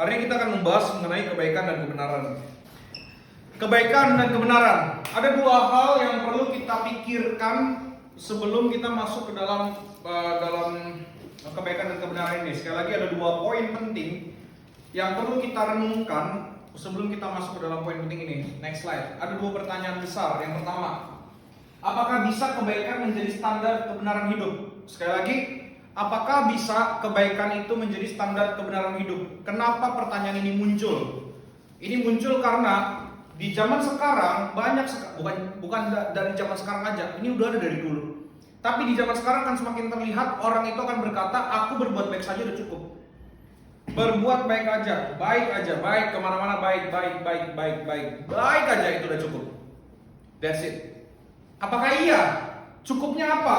Hari ini kita akan membahas mengenai kebaikan dan kebenaran. Kebaikan dan kebenaran. Ada dua hal yang perlu kita pikirkan sebelum kita masuk ke dalam kebaikan dan kebenaran ini. Sekali lagi ada dua poin penting yang perlu kita renungkan sebelum kita masuk ke dalam poin penting ini. Next slide. Ada dua pertanyaan besar. Yang pertama, apakah bisa kebaikan menjadi standar kebenaran hidup? Sekali lagi, apakah bisa kebaikan itu menjadi standar kebenaran hidup? Kenapa pertanyaan ini muncul? Ini muncul karena di zaman sekarang bukan dari zaman sekarang aja. Ini udah ada dari dulu. Tapi di zaman sekarang kan semakin terlihat orang itu akan berkata, aku berbuat baik saja udah cukup. Berbuat baik aja, baik kemana-mana baik aja itu udah cukup. That's it. Apakah iya? Cukupnya apa?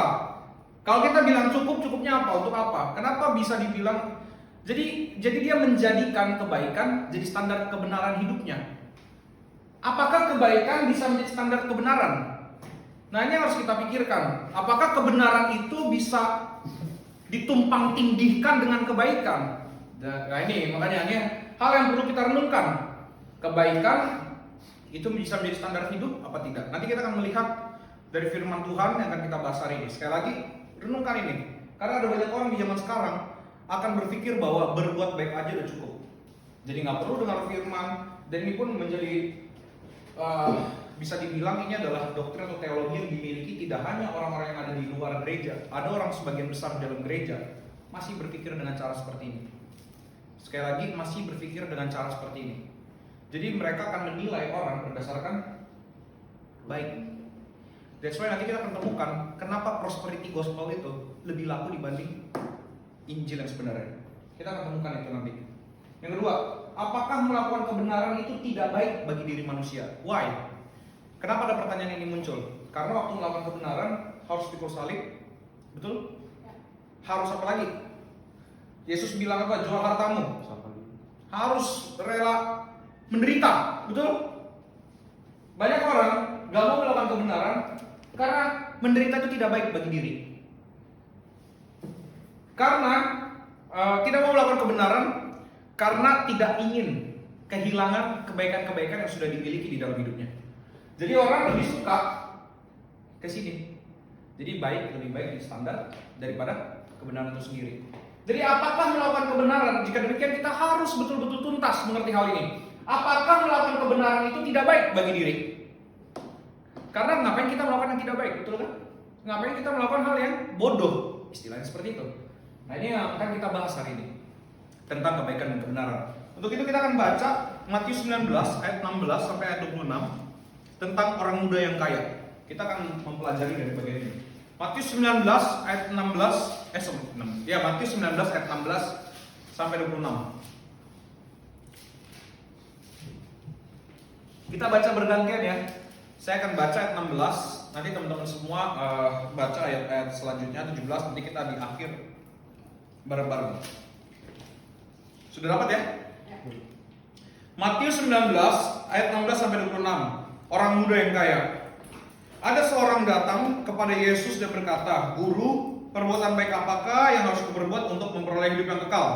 Kalau kita bilang cukupnya apa? Untuk apa? Kenapa bisa dibilang? Jadi dia menjadikan kebaikan jadi standar kebenaran hidupnya. Apakah kebaikan bisa menjadi standar kebenaran? Nah, ini harus kita pikirkan. Apakah kebenaran itu bisa ditumpang tindihkan dengan kebaikan? Nah, ini makanya ini hal yang perlu kita renungkan. Kebaikan itu bisa menjadi standar hidup apa tidak? Nanti kita akan melihat dari firman Tuhan yang akan kita bahas hari ini. Sekali lagi, renungkan ini. Karena ada banyak orang di zaman sekarang akan berpikir bahwa berbuat baik aja udah cukup. Jadi nggak perlu dengar firman. Dan ini pun menjadi bisa dibilang ini adalah doktrin atau teologi yang dimiliki tidak hanya orang-orang yang ada di luar gereja. Ada orang sebagian besar dalam gereja masih berpikir dengan cara seperti ini. Sekali lagi, masih berpikir dengan cara seperti ini. Jadi mereka akan menilai orang berdasarkan baik. That's why nanti kita akan temukan kenapa prosperity gospel itu lebih laku dibanding Injil yang sebenarnya. Kita akan temukan itu nanti. Yang kedua, apakah melakukan kebenaran itu tidak baik bagi diri manusia? Why? Kenapa ada pertanyaan ini muncul? Karena waktu melakukan kebenaran harus pikul salib, betul? Harus apa lagi? Yesus bilang apa? Jual hartamu. Harus rela menderita, betul? Banyak orang gak mau melakukan kebenaran karena menderita itu tidak baik bagi diri. Karena tidak mau melakukan kebenaran karena tidak ingin kehilangan kebaikan-kebaikan yang sudah dimiliki di dalam hidupnya. Jadi orang lebih suka ke sini. Jadi lebih baik di standar daripada kebenaran itu sendiri. Jadi apakah melakukan kebenaran? Jika demikian kita harus betul-betul tuntas mengerti hal ini. Apakah melakukan kebenaran itu tidak baik bagi diri? Karena ngapain kita melakukan yang tidak baik, betul kan? Ngapain kita melakukan hal yang bodoh? Istilahnya seperti itu. Nah, ini yang akan kita bahas hari ini tentang kebaikan dan kebenaran. Untuk itu kita akan baca Matius 19 ayat 16 sampai ayat 26 tentang orang muda yang kaya. Kita akan mempelajari dari bagian ini. Matius 19 ayat 16 Matius 19 ayat 16 sampai 26. Kita baca bergantian ya. Saya akan baca ayat 16. Nanti teman-teman semua baca ayat-ayat selanjutnya 17. Nanti kita di akhir bareng-bareng. Sudah dapat ya? Matius 19 ayat 16 sampai 26. Orang muda yang kaya. Ada seorang datang kepada Yesus dan berkata, "Guru, perbuatan baik apakah yang harus kuperbuat untuk memperoleh hidup yang kekal?"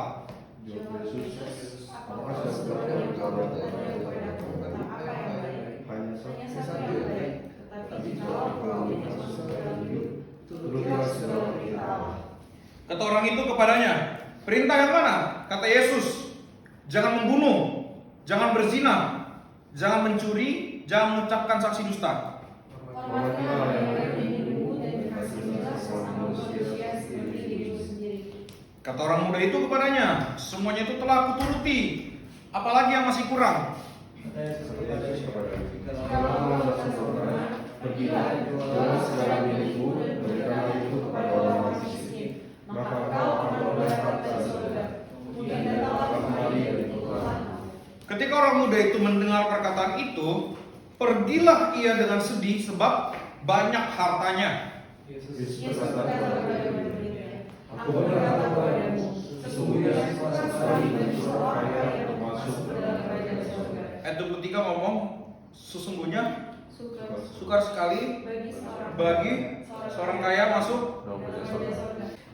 Kata orang itu kepadanya, "Perintah yang mana?" Kata Yesus, "Jangan membunuh, jangan berzina, jangan mencuri, jangan mengucapkan saksi dusta." Kata orang muda itu kepadanya, "Semuanya itu telah kuturuti, apalagi yang masih kurang?" Ketika orang muda itu mendengar perkataan itu, pergilah ia dengan sedih sebab banyak hartanya. Aku berkata kepadamu, sesungguhnya sekali kaya masuk ke dalam kerajaan surga. Ayat 23 ngomong, sesungguhnya sukar sekali bagi seorang kaya masuk.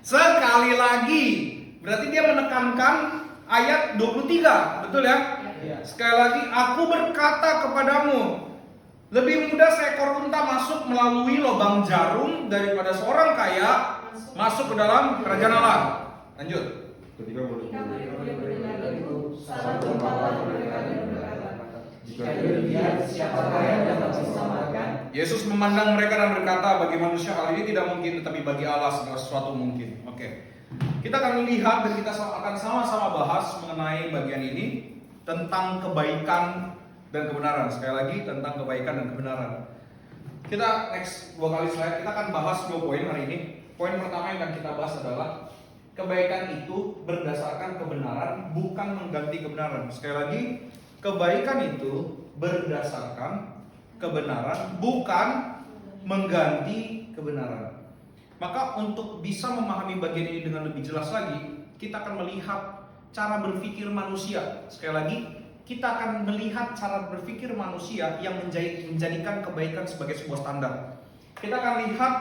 Sekali lagi, berarti dia menekankan ayat 23, betul ya? Sekali lagi, aku berkata kepadamu, lebih mudah seekor unta masuk melalui lubang jarum daripada seorang kaya masuk ke dalam kerajaan Allah. Lanjut. Ketika murid mendengar itu, satu kepala mereka berkata, jika demikian, siapakah yang dapat diselamatkan? Yesus memandang mereka dan berkata, bagi manusia hal ini tidak mungkin, tetapi bagi Allah segala sesuatu mungkin. Oke. Kita akan lihat dan kita akan sama-sama bahas mengenai bagian ini tentang kebaikan dan kebenaran. Sekali lagi tentang kebaikan dan kebenaran. Kita next 2 kali slide, kita akan bahas 2 poin hari ini. Poin pertama yang akan kita bahas adalah kebaikan itu berdasarkan kebenaran, bukan mengganti kebenaran. Sekali lagi, kebaikan itu berdasarkan kebenaran, bukan mengganti kebenaran. Maka untuk bisa memahami bagian ini dengan lebih jelas lagi, kita akan melihat cara berpikir manusia. Sekali lagi, kita akan melihat cara berpikir manusia yang menjadikan kebaikan sebagai sebuah standar. Kita akan lihat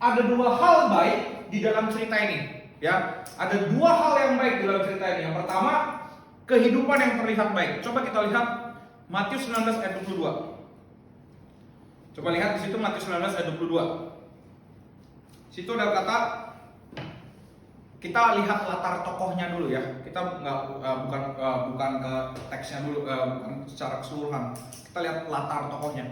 ada 2 hal baik di dalam cerita ini. Ya, ada 2 hal yang baik di dalam cerita ini. Yang pertama, kehidupan yang terlihat baik. Coba kita lihat Matius 19 ayat 22. Coba lihat di situ Matius 19 ayat 22. Situ ada kata, kita lihat latar tokohnya dulu ya. Kita bukan ke teksnya dulu, bukan secara keseluruhan. Kita lihat latar tokohnya.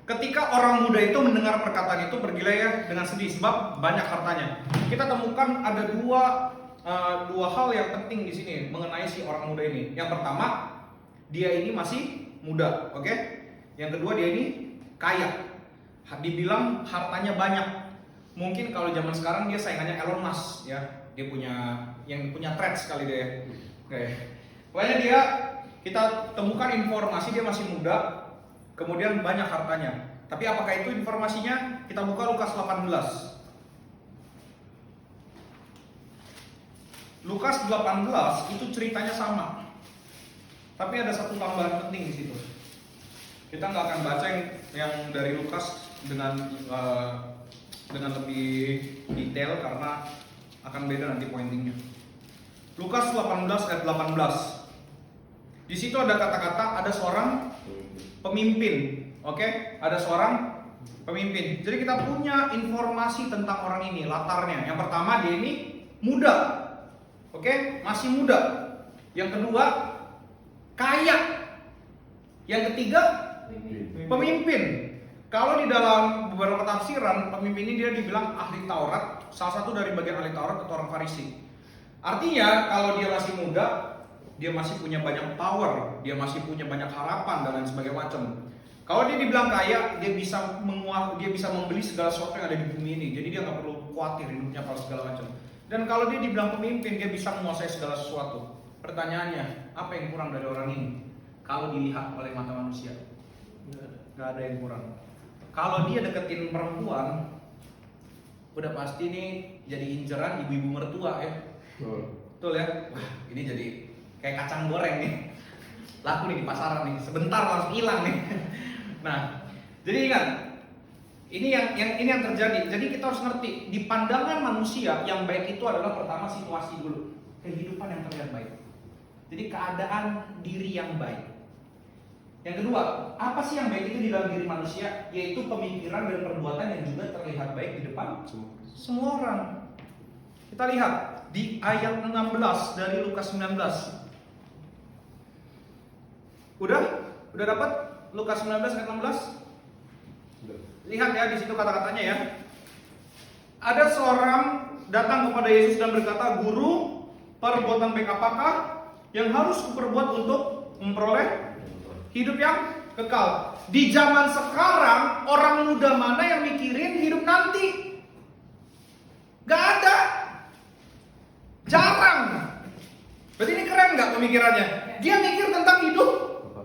Ketika orang muda itu mendengar perkataan itu, pergilah ya dengan sedih sebab banyak hartanya. Kita temukan ada dua hal yang penting di sini mengenai si orang muda ini. Yang pertama, dia ini masih muda, oke? Yang kedua, dia ini kaya. Dibilang hartanya banyak. Mungkin kalau zaman sekarang dia saingannya Elon Musk ya. Dia punya threads kali dia. Oke. Pokoknya kita temukan informasi dia masih muda, kemudian banyak hartanya. Tapi apakah itu informasinya? Kita buka Lukas 18. Lukas 18 itu ceritanya sama. Tapi ada satu tambahan penting di situ. Kita nggak akan baca yang dari Lukas dengan lebih detail karena akan beda nanti pointingnya. Lukas 18 ayat 18. Di situ ada kata-kata ada seorang pemimpin. Oke? Ada seorang pemimpin. Jadi kita punya informasi tentang orang ini, latarnya. Yang pertama, dia ini muda. Oke? Masih muda. Yang kedua, kaya. Yang ketiga, pemimpin. Kalau di dalam beberapa tafsiran, pemimpin ini dia dibilang ahli Taurat, salah satu dari bagian ahli Taurat atau orang Farisi. Artinya kalau dia masih muda, dia masih punya banyak power, dia masih punya banyak harapan dan lain sebagainya macam. Kalau dia dibilang kaya, dia bisa membeli segala sesuatu yang ada di bumi ini. Jadi dia nggak perlu khawatir hidupnya kalau segala macam. Dan kalau dia dibilang pemimpin, dia bisa menguasai segala sesuatu. Pertanyaannya, apa yang kurang dari orang ini? Kalau dilihat oleh mata manusia, nggak ada yang kurang. Kalau dia deketin perempuan, udah pasti nih jadi inceran ibu-ibu mertua ya. Betul ya? Wah, ini jadi kayak kacang goreng nih. Laku nih di pasaran nih, sebentar langsung hilang nih. Nah, jadi ingat, ini yang terjadi. Jadi kita harus ngerti, di pandangan manusia yang baik itu adalah pertama situasi dulu, kehidupan yang terlihat baik. Jadi keadaan diri yang baik. Yang kedua, apa sih yang baik itu di dalam diri manusia? Yaitu pemikiran dan perbuatan yang juga terlihat baik di depan semua orang. Kita lihat di ayat 16 dari Lukas 19. Udah dapat Lukas 19 ayat 16? Lihat ya di situ kata-katanya ya. Ada seorang datang kepada Yesus dan berkata, "Guru, perbuatan baik apakah yang harus kuperbuat untuk memperoleh hidup yang kekal?" Di zaman sekarang, orang muda mana yang mikirin hidup nanti? Gak ada. Jarang. Berarti ini keren gak pemikirannya? Dia mikir tentang hidup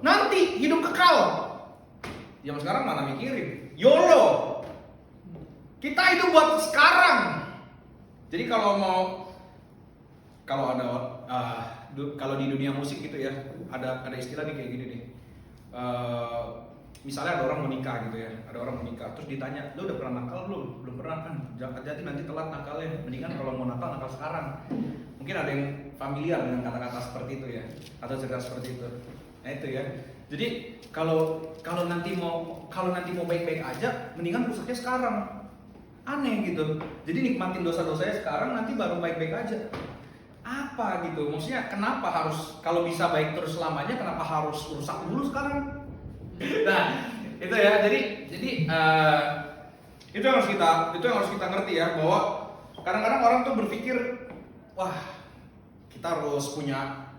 nanti, hidup kekal. Zaman sekarang mana mikirin? YOLO. Kita hidup buat sekarang. Jadi kalau di dunia musik gitu ya, ada istilah nih kayak gini nih. Misalnya ada orang mau nikah gitu ya, terus ditanya, "Lu udah pernah nakal belum?" "Belum pernah." "Kan hati-hati nanti telat nakalnya, mendingan kalau mau nakal sekarang." Mungkin Mungkin ada yang familiar dengan kata-kata seperti itu ya, atau cerita seperti itu. Nah itu ya. Jadi kalau nanti mau baik-baik aja, mendingan rusaknya sekarang. Aneh gitu. Jadi nikmatin dosa-dosanya sekarang, nanti baru baik-baik aja. Apa gitu? Maksudnya kenapa harus, kalau bisa baik terus selamanya, kenapa harus rusak dulu sekarang? Nah itu ya. Jadi itu yang harus kita ngerti ya, bahwa kadang-kadang orang tuh berpikir, wah kita harus punya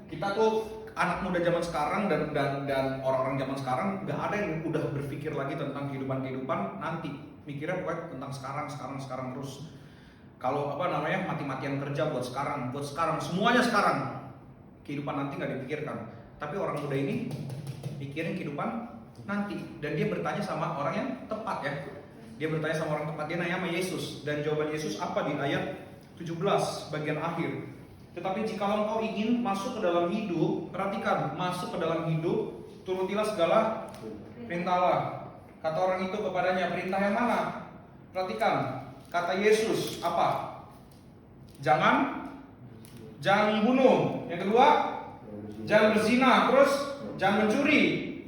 kita tuh anak muda zaman sekarang dan orang-orang zaman sekarang nggak ada yang udah berpikir lagi tentang kehidupan nanti, mikirnya pokoknya tentang sekarang terus. Kalau mati-matian kerja buat sekarang semuanya sekarang, kehidupan nanti nggak dipikirkan. Tapi orang muda ini pikirin kehidupan nanti, dan dia bertanya sama orang yang tepat ya. Dia bertanya sama orang tepat, dia nanya sama Yesus, dan jawaban Yesus apa di ayat 17 bagian akhir. Tetapi jikalau engkau ingin masuk ke dalam hidup, perhatikan, masuk ke dalam hidup, turutilah segala perintah Allah. Kata orang itu kepadanya, perintah yang mana? Perhatikan, kata Yesus apa? Jangan membunuh. Yang kedua, jangan berzina. Terus, jangan mencuri.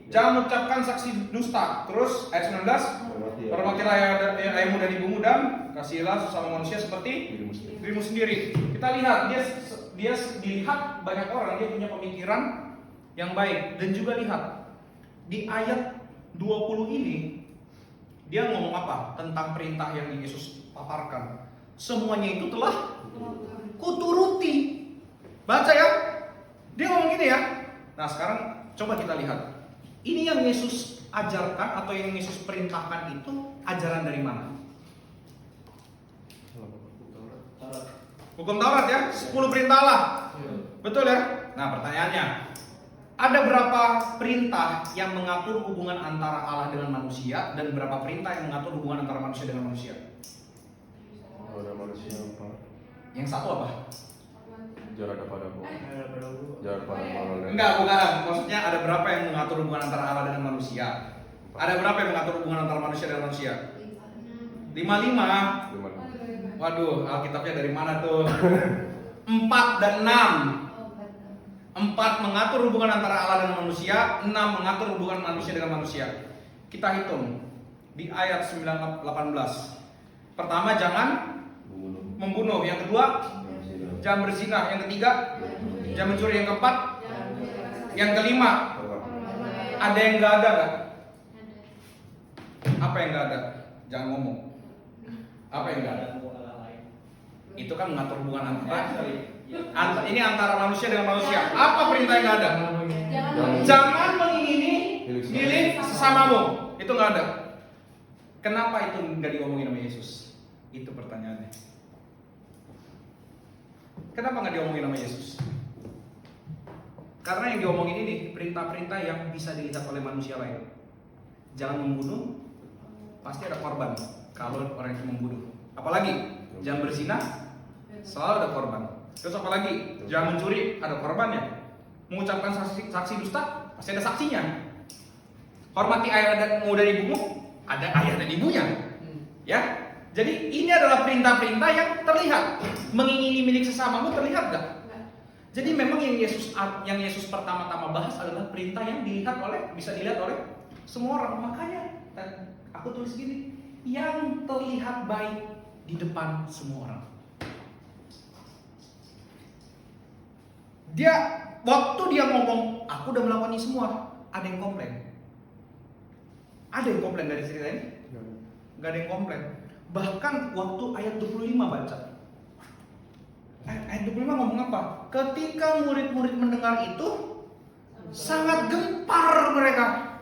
Jangan mengucapkan saksi dusta. Terus ayat 19, hormatilah ayahmu dan ibumu, dan kasihilah sesama manusia seperti dirimu sendiri. Kita lihat dia dilihat banyak orang, dia punya pemikiran yang baik. Dan juga lihat di ayat 20 ini dia ngomong apa tentang perintah yang Yesus paparkan. Semuanya itu telah kuturuti. Baca ya, dia ngomong gini ya. Nah sekarang coba kita lihat, ini yang Yesus ajarkan atau yang Yesus perintahkan itu ajaran dari mana? Hukum Taurat ya, 10 perintah Allah. Betul ya? Nah pertanyaannya, ada berapa perintah yang mengatur hubungan antara Allah dengan manusia, dan berapa perintah yang mengatur hubungan antara manusia dengan manusia? Ada manusia apa? Yang satu apa? Jarak padamu. Jarak pada manusia. Enggak, bukan. Maksudnya ada berapa yang mengatur hubungan antara Allah dengan manusia? Ada berapa yang mengatur hubungan antara manusia dengan manusia? 55. Waduh, Alkitabnya dari mana tuh? 4 dan 6. 4 mengatur hubungan antara Allah dengan manusia, 6 mengatur hubungan manusia dengan manusia. Kita hitung di ayat 18. Pertama, jangan membunuh. Yang kedua, jangan berzina. Yang ketiga, jangan mencuri. Yang keempat, yang kelima, ada yang nggak ada nggak? Apa yang nggak ada? Jangan ngomong. Apa yang nggak ada? Itu kan mengatur hubungan ini antara manusia dengan manusia. Apa perintah yang nggak ada? Jangan mengingini milik sesamamu. Itu nggak ada. Kenapa itu nggak diomongin sama Yesus? Itu pertanyaannya. Kenapa nggak diomongin sama Yesus? Karena yang diomongin ini perintah-perintah yang bisa dilihat oleh manusia lain. Jangan membunuh, pasti ada korban kalau orang itu membunuh. Apalagi jangan berzina, selalu ada korban. Terus apa lagi? Jangan mencuri, ada korbannya. Mengucapkan saksi dusta, pasti ada saksinya. Hormati ayahmu dan ibumu, ada ayah dan ibunya. Ya, jadi ini adalah perintah-perintah yang terlihat. Mengingini milik sesamamu terlihat nggak? Jadi memang yang Yesus pertama-tama bahas adalah perintah yang bisa dilihat oleh semua orang. Makanya aku tulis gini, yang terlihat baik di depan semua orang. Waktu dia ngomong, aku udah melakukan ini semua, ada yang komplain? Ada yang komplain dari cerita ini? Gak ada yang komplain. Bahkan waktu ayat 25 baca, ayat 25 ngomong apa? Ketika murid-murid mendengar itu, sangat gempar mereka.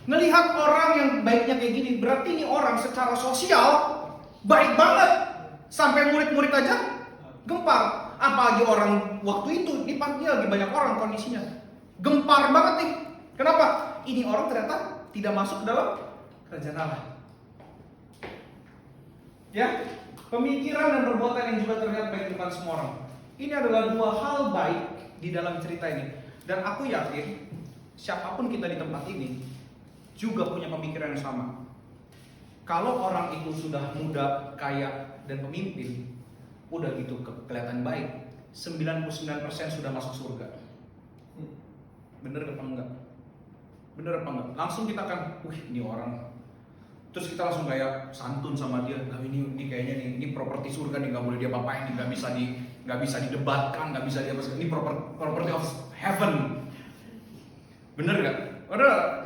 Ngelihat orang yang baiknya kayak gini, berarti ini orang secara sosial baik banget. Sampai murid-murid aja gempar. Apalagi orang waktu itu, ini lagi banyak orang kondisinya gempar banget nih. Kenapa? Ini orang ternyata tidak masuk ke dalam kerajaan Allah. Ya, pemikiran dan perbuatan yang juga terlihat baik di depan semua orang. Ini adalah dua hal baik di dalam cerita ini. Dan aku yakin siapapun kita di tempat ini juga punya pemikiran yang sama. Kalau orang itu sudah muda, kaya, dan pemimpin, udah gitu kelihatan baik, 99% sudah masuk surga. Bener apa enggak? Bener apa enggak? Langsung kita akan, ini orang. Terus kita langsung kayak santun sama dia. Nah, ini kayaknya nih, ini properti surga nih, nggak boleh dia apa-apain, nggak bisa didebatkan, nggak bisa dia apa. Ini property of heaven. Bener nggak? Udah.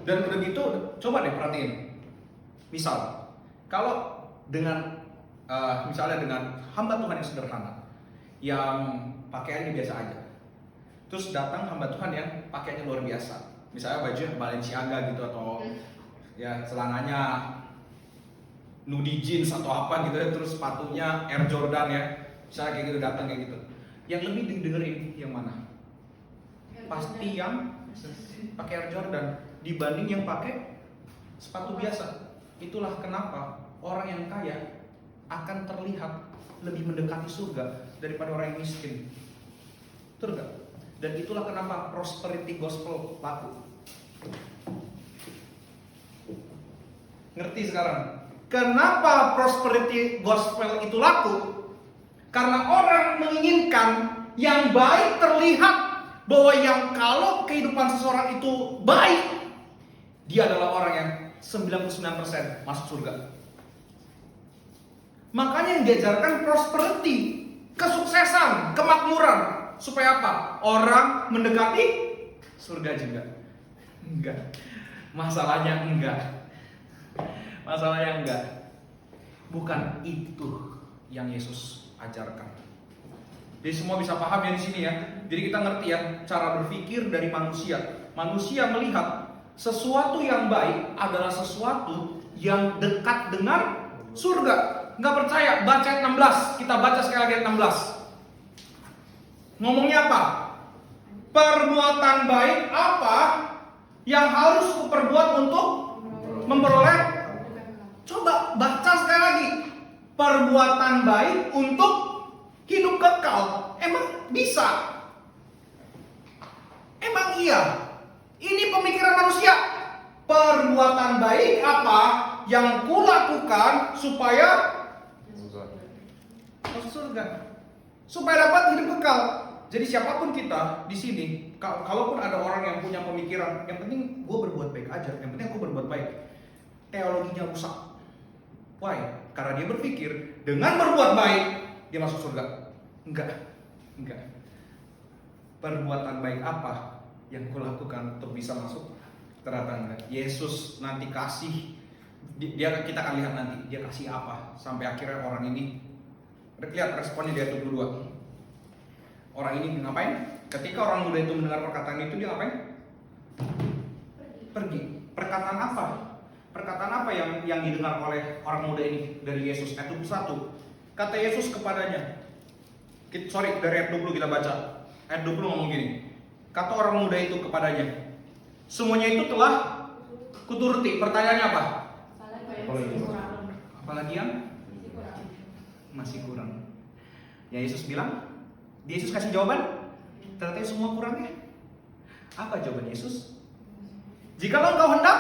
Dan udah gitu, coba deh perhatiin. Misal, kalau dengan misalnya dengan hamba Tuhan yang sederhana, yang pakaiannya biasa aja, terus datang hamba Tuhan yang pakaiannya luar biasa, misalnya baju Balenciaga gitu, atau ya celananya nudie jeans atau apa gitu ya, terus sepatunya Air Jordan ya, misalnya kayak gitu, datang kayak gitu, yang lebih didengerin yang mana? Pasti yang pakai Air Jordan dibanding yang pakai sepatu biasa. Itulah kenapa orang yang kaya akan terlihat lebih mendekati surga daripada orang yang miskin. Betul gak? Dan itulah kenapa prosperity gospel laku. Ngerti sekarang? Kenapa prosperity gospel itu laku? Karena orang menginginkan yang baik terlihat, bahwa yang kalau kehidupan seseorang itu baik, dia adalah orang yang 99% masuk surga. Makanya yang diajarkan prosperity, kesuksesan, kemakmuran, supaya apa? Orang mendekati surga juga. Enggak. Masalahnya enggak. Bukan itu yang Yesus ajarkan. Jadi semua bisa paham ya di sini ya. Jadi kita ngerti ya cara berpikir dari manusia. Manusia melihat sesuatu yang baik adalah sesuatu yang dekat dengan surga. Nggak percaya? Baca ayat 16. Kita baca sekali lagi ayat 16. Ngomongnya apa? Perbuatan baik apa yang harus kuperbuat untuk memperoleh? Coba baca sekali lagi. Perbuatan baik untuk hidup kekal. Emang bisa? Emang iya? Ini pemikiran manusia. Perbuatan baik apa yang kulakukan supaya masuk surga, supaya dapat hidup kekal. Jadi siapapun kita di sini, kalaupun ada orang yang punya pemikiran, yang penting gue berbuat baik aja, yang penting aku berbuat baik, teologinya rusak. Why? Karena dia berpikir dengan berbuat baik dia masuk surga. Enggak. Perbuatan baik apa yang kulakukan untuk bisa masuk? Ternyata enggak. Yesus nanti kasih, kita akan lihat nanti dia kasih apa sampai akhirnya orang ini. Lihat responnya di ayat 22. Orang ini ngapain? Ketika orang muda itu mendengar perkataan itu, dia ngapain? Pergi. Perkataan apa? Perkataan apa yang didengar oleh orang muda ini dari Yesus? Ayat 21. Kata Yesus kepadanya. Dari ayat 20 kita baca. Ayat 20 ngomong gini. Kata orang muda itu kepadanya, semuanya itu telah kuturuti. Pertanyaannya apa? Apalagi yang masih kurang. Ya Yesus bilang, Yesus kasih jawaban, ternyata semua kurangnya. Apa jawaban Yesus? Jikalau engkau hendak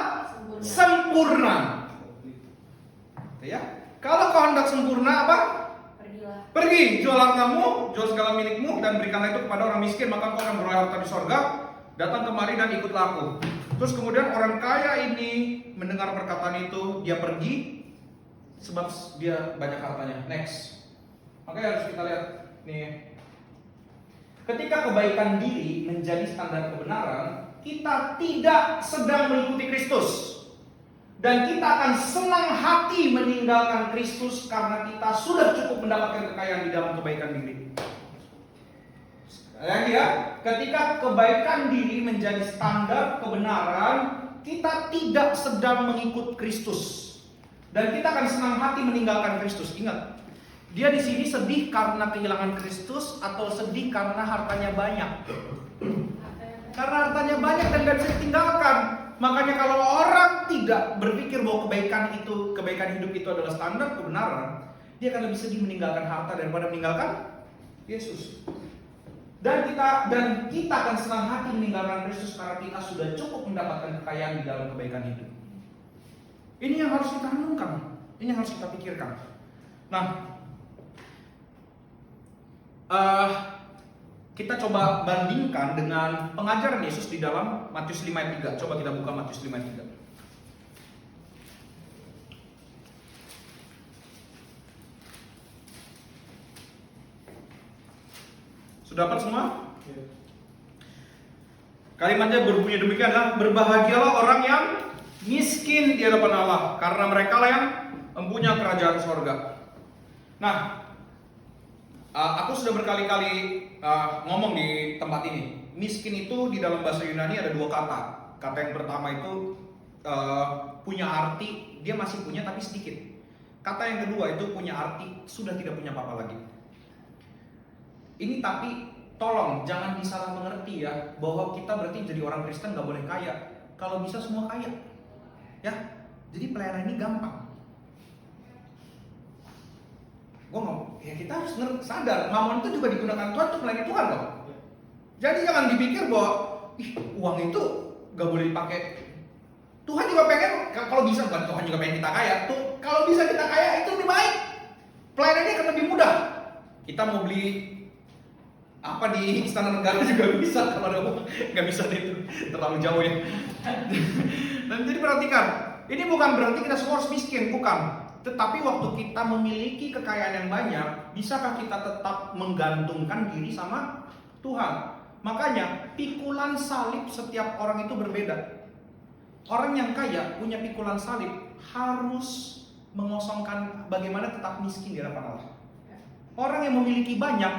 sempurna. Ya, kalau kau hendak sempurna apa? Pergi, jual hartamu, jual segala milikmu, dan berikanlah itu kepada orang miskin, maka kau akan beroleh harta di sorga. Datang kemari dan ikutlah aku. Terus kemudian orang kaya ini mendengar perkataan itu, dia pergi sebab dia banyak hartanya. Next. Makanya harus kita lihat nih. Ketika kebaikan diri menjadi standar kebenaran, kita tidak sedang mengikuti Kristus. Dan kita akan senang hati meninggalkan Kristus karena kita sudah cukup mendapatkan kekayaan di dalam kebaikan diri. Ya, ketika kebaikan diri menjadi standar kebenaran, kita tidak sedang mengikut Kristus. Dan kita akan senang hati meninggalkan Kristus. Ingat, dia di sini sedih karena kehilangan Kristus atau sedih karena hartanya banyak? Karena hartanya banyak dan gak bisa ditinggalkan. Makanya kalau orang tidak berpikir bahwa kebaikan hidup itu adalah standar kebenaran, dia akan lebih sedih meninggalkan harta daripada meninggalkan Yesus. Dan kita akan senang hati meninggalkan Kristus karena kita sudah cukup mendapatkan kekayaan di dalam kebaikan hidup. Ini yang harus kita renungkan, ini yang harus kita pikirkan. Nah, kita coba bandingkan dengan pengajaran Yesus di dalam Matius 5 ayat 3. Coba kita buka Matius 5 ayat 3. Sudah dapat semua? Kalimatnya berbunyi demikian, adalah berbahagialah orang yang miskin di hadapan Allah, karena mereka lah yang mempunyai kerajaan sorga. Nah, aku sudah berkali-kali ngomong di tempat ini. Miskin itu di dalam bahasa Yunani ada dua kata. Kata yang pertama itu punya arti dia masih punya tapi sedikit. Kata yang kedua itu punya arti sudah tidak punya apa-apa lagi. Ini tapi tolong jangan disalah mengerti ya, bahwa kita berarti jadi orang Kristen nggak boleh kaya. Kalau bisa semua kaya, ya. Jadi pelayanan ini gampang. Gue ngomong, ya kita harus sadar, mamon itu juga digunakan Tuhan untuk melayani Tuhan loh. Jadi jangan dipikir bahwa uang itu nggak boleh dipakai. Tuhan juga pengen, kalau bisa, bukan Tuhan juga pengen kita kaya. Tuh, kalau bisa kita kaya itu lebih baik. Pelayanannya akan lebih mudah. Kita mau beli apa di istana negara juga bisa, kalau ada uang. Nggak bisa itu terlalu jauh ya. Dan jadi perhatikan, ini bukan berarti kita semua harus miskin, bukan. Tetapi waktu kita memiliki kekayaan yang banyak, bisakah kita tetap menggantungkan diri sama Tuhan? Makanya pikulan salib setiap orang itu berbeda. Orang yang kaya punya pikulan salib harus mengosongkan bagaimana tetap miskin di hadapan Allah. Orang yang memiliki banyak,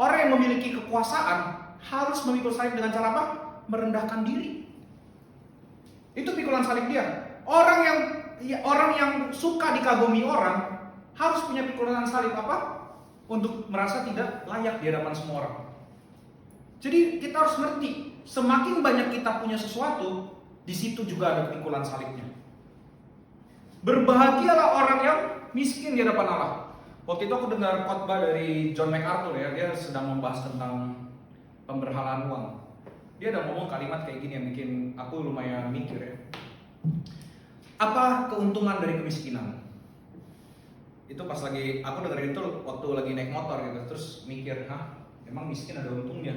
orang yang memiliki kekuasaan harus memikul salib dengan cara apa? Merendahkan diri. Itu pikulan salib dia. Orang yang suka dikagumi orang harus punya pikulan salib apa? Untuk merasa tidak layak di hadapan semua orang. Jadi kita harus ngerti, semakin banyak kita punya sesuatu, di situ juga ada pikulan salibnya. Berbahagialah orang yang miskin di hadapan Allah. Waktu itu aku dengar khotbah dari John MacArthur ya, dia sedang membahas tentang pemberhalaan uang. Dia ada ngomong kalimat kayak gini yang bikin aku lumayan mikir ya. Apa keuntungan dari kemiskinan? Itu pas lagi aku dengerin itu waktu lagi naik motor gitu, terus mikir, emang miskin ada untungnya?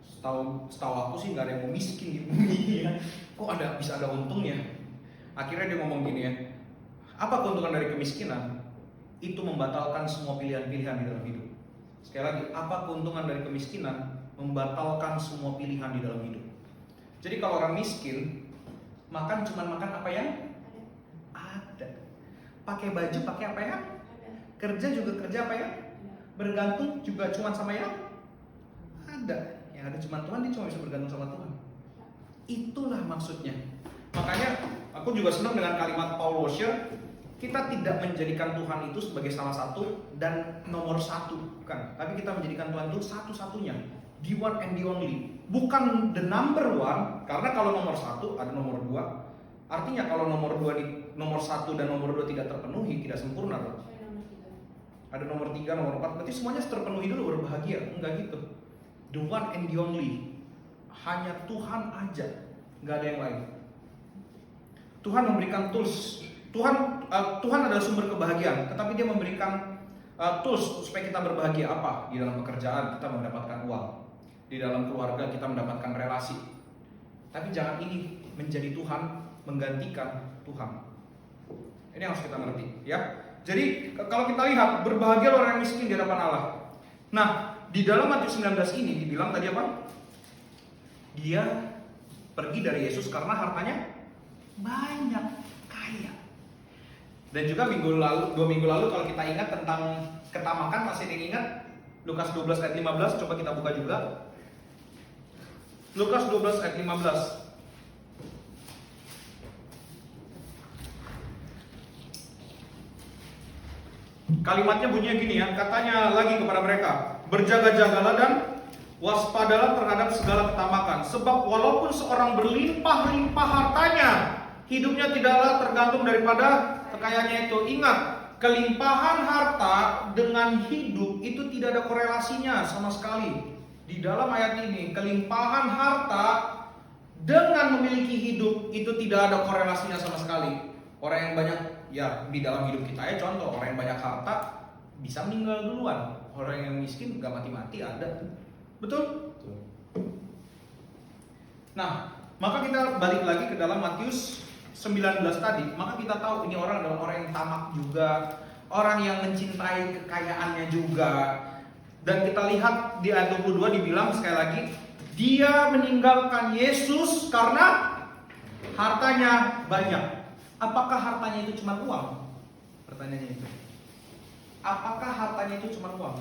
Setahu aku sih nggak ada yang mau miskin di bumi ya. Kok bisa ada untungnya? Akhirnya dia ngomong gini ya, apa keuntungan dari kemiskinan? Itu membatalkan semua pilihan-pilihan di dalam hidup. Sekali lagi, apa keuntungan dari kemiskinan? Membatalkan semua pilihan di dalam hidup. Jadi kalau orang miskin, makan cuma makan apa yang ada. Pakai baju pakai apa yang kerja juga kerja apa yang bergantung juga cuma sama yang ada. Yang ada cuma Tuhan, dia cuma bisa bergantung sama Tuhan. Itulah maksudnya. Makanya aku juga senang dengan kalimat Paul Washer. Kita tidak menjadikan Tuhan itu sebagai salah satu dan nomor satu, bukan. Tapi kita menjadikan Tuhan itu satu-satunya, the one and the only. Bukan the number one, karena kalau nomor satu ada nomor dua. Artinya kalau nomor satu dan nomor dua tidak terpenuhi, tidak sempurna loh. Ada nomor 3, nomor 4, berarti semuanya terpenuhi dulu baru bahagia. Enggak gitu. The one and the only. Hanya Tuhan aja, nggak ada yang lain. Tuhan memberikan tools. Tuhan adalah sumber kebahagiaan, tetapi Dia memberikan tools supaya kita berbahagia. Apa? Di dalam pekerjaan kita mendapatkan uang, di dalam keluarga kita mendapatkan relasi. Tapi jangan ini menjadi Tuhan menggantikan Tuhan. Ini harus kita ngerti, ya. Jadi kalau kita lihat, berbahagia orang yang miskin di hadapan Allah. Nah, di dalam Matius 19 ini dibilang tadi apa? Dia pergi dari Yesus karena hartanya banyak, kaya. Dan juga 2 minggu lalu kalau kita ingat tentang ketamakan, masih ada yang ingat? Lukas 12 ayat 15, coba kita buka juga. Lukas 12 ayat 15. Kalimatnya bunyinya gini ya, katanya lagi kepada mereka, berjaga-jagalah dan waspadalah terhadap segala ketamakan, sebab walaupun seorang berlimpah-limpah hartanya, hidupnya tidaklah tergantung daripada kekayaannya itu. Ingat, kelimpahan harta dengan hidup itu tidak ada korelasinya sama sekali. Di dalam ayat ini, kelimpahan harta dengan memiliki hidup itu tidak ada korelasinya sama sekali. Orang yang banyak, ya di dalam hidup kita ya contoh, orang yang banyak harta bisa meninggal duluan. Orang yang miskin nggak mati-mati ada. Betul? Nah, maka kita balik lagi ke dalam Matius 19 tadi. Maka kita tahu ini orang adalah orang yang tamak juga, orang yang mencintai kekayaannya juga. Dan kita lihat di ayat 22 dibilang sekali lagi, dia meninggalkan Yesus karena hartanya banyak. Apakah hartanya itu cuma uang? Pertanyaannya itu. Apakah hartanya itu cuma uang?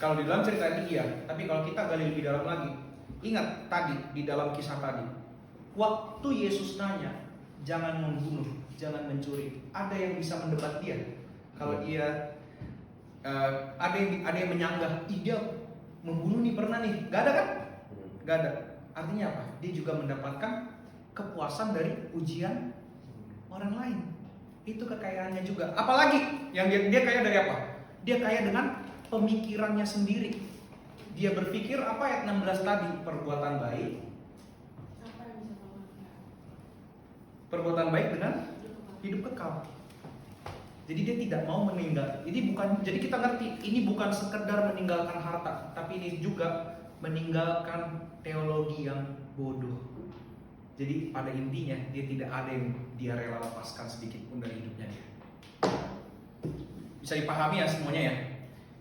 Kalau di dalam cerita ini iya, tapi kalau kita gali lebih dalam lagi, ingat tadi di dalam kisah tadi, waktu Yesus nanya, jangan membunuh, jangan mencuri, ada yang bisa mendebat dia. Kalau dia ada yang menyanggah, dia membunuh nih pernah nih, gak ada kan? Gak ada. Artinya apa? Dia juga mendapatkan kepuasan dari ujian orang lain. Itu kekayaannya juga. Apalagi yang dia kaya dari apa? Dia kaya dengan pemikirannya sendiri. Dia berpikir apa ayat 16 tadi, perbuatan baik. Perbuatan baik dengan hidup kekal. Jadi dia tidak mau meninggal. Jadi kita ngerti, ini bukan sekedar meninggalkan harta, tapi ini juga meninggalkan teologi yang bodoh. Jadi pada intinya dia tidak ada yang dia rela lepaskan sedikit pun dari hidupnya dia. Bisa dipahami ya semuanya ya.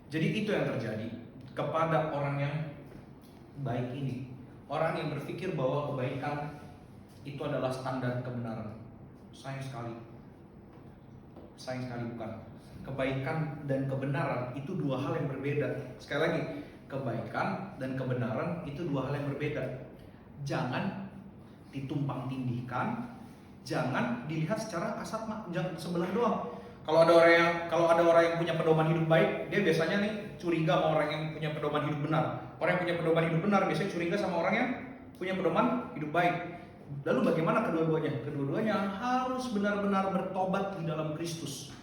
Jadi itu yang terjadi kepada orang yang baik ini. Orang yang berpikir bahwa kebaikan itu adalah standar kebenaran. Sayang sekali bukan. Kebaikan dan kebenaran itu dua hal yang berbeda. Sekali lagi, kebaikan dan kebenaran itu dua hal yang berbeda. Jangan ditumpang tindihkan, jangan dilihat secara kasat mata, jangan sebelah doang. Kalau ada orang yang punya pedoman hidup baik, dia biasanya nih curiga sama orang yang punya pedoman hidup benar. Orang yang punya pedoman hidup benar biasanya curiga sama orang yang punya pedoman hidup baik. Lalu bagaimana kedua-duanya? Kedua-duanya harus benar-benar bertobat di dalam Kristus.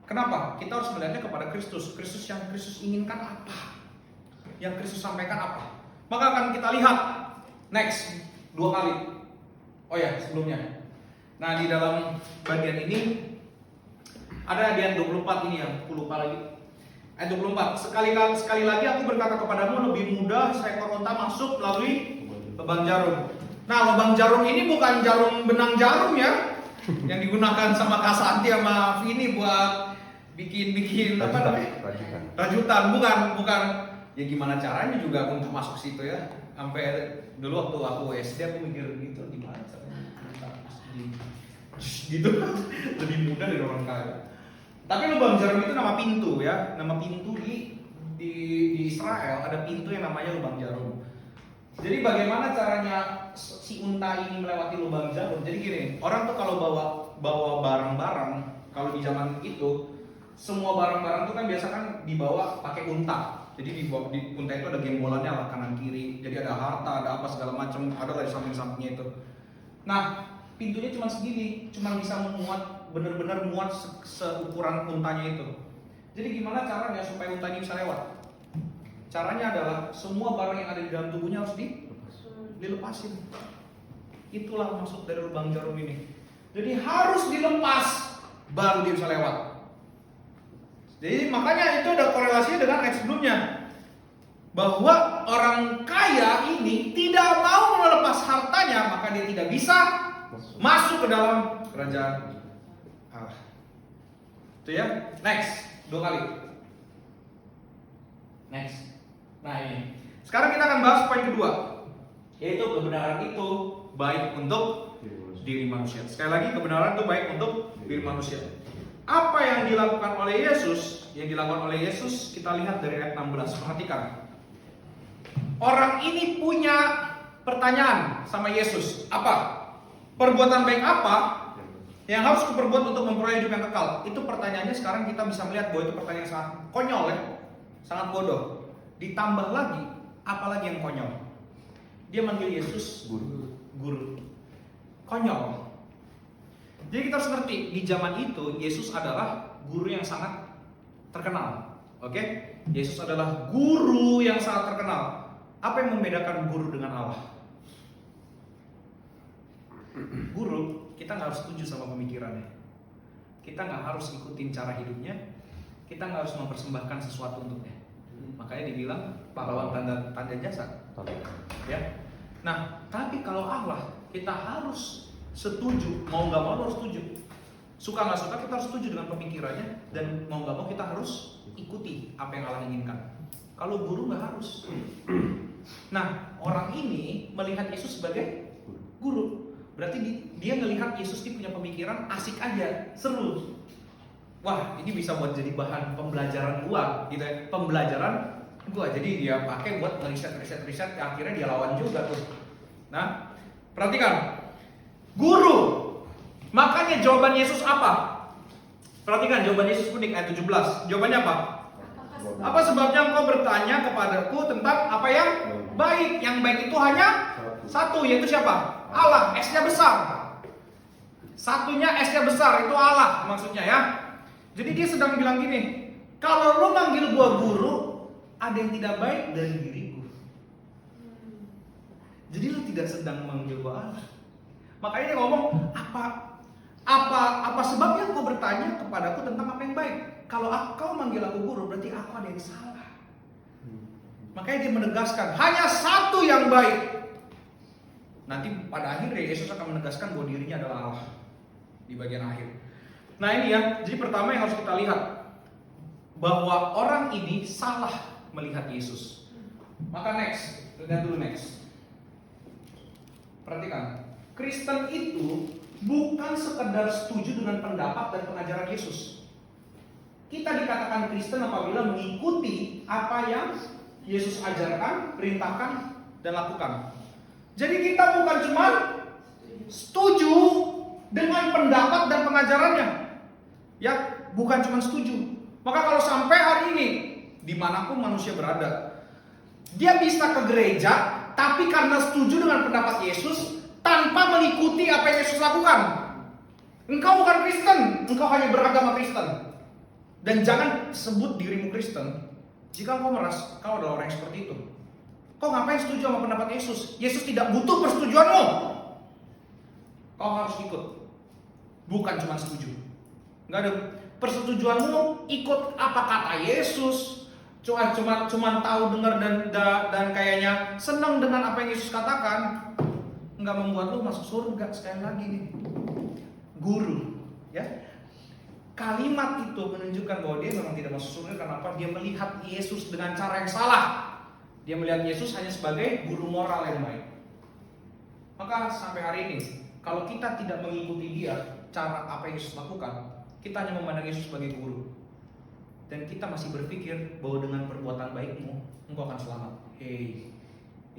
Kenapa? Kita harus melihatnya kepada Kristus. Kristus yang Kristus inginkan apa? Yang Kristus sampaikan apa? Maka akan kita lihat next 2 kali. Oh ya, sebelumnya. Nah, di dalam bagian ini ada di ayat 24 ini yang aku lupa lagi. Ayat 24. Sekali lagi aku berkata kepadamu, lebih mudah seekor unta masuk melalui lubang jarum. Nah, lubang jarum ini bukan jarum benang jarum ya, yang digunakan sama Kak Santi sama Vini buat bikin apa namanya? Rajutan. Bukan. Ya gimana caranya juga untuk masuk situ ya. Sampai dulu waktu aku SD aku mikir gitu, gimana caranya gitu. Lebih mudah dari orang kaya. Tapi lubang jarum itu nama pintu ya, nama pintu di Israel ada pintu yang namanya lubang jarum. Jadi bagaimana caranya si unta ini melewati lubang jarum? Jadi gini, orang tuh kalau bawa barang-barang, kalau di zaman itu semua barang-barang tuh kan biasa kan dibawa pakai unta. Jadi di unta itu ada gembolannya lah kanan kiri. Jadi ada harta, ada apa segala macam, ada lah di samping-sampingnya itu. Nah, pintunya cuma segini, cuma bisa memuat benar-benar muat seukuran untanya itu. Jadi gimana caranya supaya unta ini bisa lewat? Caranya adalah semua barang yang ada di dalam tubuhnya harus dilepasin. Itulah maksud dari lubang jarum ini. Jadi harus dilepas baru dia bisa lewat. Jadi makanya itu ada korelasinya dengan ayat sebelumnya, bahwa orang kaya ini tidak mau melepas hartanya, maka dia tidak bisa masuk ke dalam kerajaan Allah. Itu ya. Next, 2 kali. Next. Nah ini. Sekarang kita akan bahas poin kedua, yaitu kebenaran itu baik untuk diri manusia. Sekali lagi, kebenaran itu baik untuk diri manusia. Apa yang dilakukan oleh Yesus? Yang dilakukan oleh Yesus kita lihat dari ayat 16. Perhatikan. Orang ini punya pertanyaan sama Yesus. Apa? Perbuatan baik apa yang harus kuperbuat untuk memperoleh hidup yang kekal? Itu pertanyaannya sekarang kita bisa melihat bahwa itu pertanyaan yang sangat konyol ya. Sangat bodoh. Ditambah lagi, apalagi yang konyol? Dia manggil Yesus guru. Konyol. Jadi kita harus ngerti, di zaman itu Yesus adalah guru yang sangat terkenal. Oke? Yesus adalah guru yang sangat terkenal. Apa yang membedakan guru dengan Allah? Guru, kita nggak harus setuju sama pemikirannya. Kita nggak harus ikutin cara hidupnya. kita nggak harus mempersembahkan sesuatu untuknya. Makanya dibilang pahlawan tanda jasa. Ya. Nah, tapi kalau Allah, kita harus setuju, mau nggak mau harus setuju. Suka nggak suka kita harus setuju dengan pemikirannya, dan mau nggak mau kita harus ikuti apa yang Allah inginkan. Kalau guru nggak harus. Nah, orang ini melihat Yesus sebagai guru. Berarti dia melihat Yesus ini punya pemikiran asik aja, seru. Wah, ini bisa buat jadi bahan pembelajaran gua, gitu ya. Pembelajaran gua. Jadi dia pakai buat riset, akhirnya dia lawan juga tuh. Nah, perhatikan. Guru. Makanya jawaban Yesus apa? Perhatikan jawaban Yesus unik ayat 17. Jawabannya apa? Apa sebabnya engkau bertanya kepadaku tentang apa yang baik? Yang baik itu hanya satu, yaitu siapa? Allah, S-nya besar. Satunya S-nya besar, itu Allah maksudnya ya. Jadi dia sedang bilang gini, kalau lu manggil gua guru, ada yang tidak baik dari diriku. Jadi lu tidak sedang manggil gua Allah. Makanya dia ngomong, apa sebabnya kau bertanya kepadaku tentang apa yang baik? Kalau kau manggil aku guru, berarti aku ada yang salah. Makanya dia menegaskan, hanya satu yang baik. Nanti pada akhirnya Yesus akan menegaskan bahwa dirinya adalah Allah di bagian akhir. Nah ini ya, jadi pertama yang harus kita lihat, bahwa orang ini salah melihat Yesus. Maka next, lihat dulu next. Perhatikan, Kristen itu bukan sekedar setuju dengan pendapat dan pengajaran Yesus. Kita dikatakan Kristen apabila mengikuti apa yang Yesus ajarkan, perintahkan, dan lakukan. Jadi kita bukan cuma setuju dengan pendapat dan pengajarannya. Ya, bukan cuma setuju. Maka kalau sampai hari ini, dimanapun manusia berada, dia bisa ke gereja, tapi karena setuju dengan pendapat Yesus, tanpa mengikuti apa yang Yesus lakukan. Engkau bukan Kristen, engkau hanya beragama Kristen. Dan jangan sebut dirimu Kristen jika engkau merasa kau adalah orang yang seperti itu. Kau ngapain setuju sama pendapat Yesus? Yesus tidak butuh persetujuanmu. Kau harus ikut. Bukan cuma setuju. Enggak ada persetujuanmu ikut apa kata Yesus. Cuma tahu dengar dan kayaknya senang dengan apa yang Yesus katakan. Enggak membuat lu masuk surga. Sekali lagi nih, guru, ya. Kalimat itu menunjukkan bahwa dia memang tidak masuk surga. Kenapa? Dia melihat Yesus dengan cara yang salah. Dia melihat Yesus hanya sebagai guru moral yang baik. Maka sampai hari ini, kalau kita tidak mengikuti dia, cara apa yang Yesus lakukan, kita hanya memandang Yesus sebagai guru. Dan kita masih berpikir bahwa dengan perbuatan baikmu, engkau akan selamat. Hey,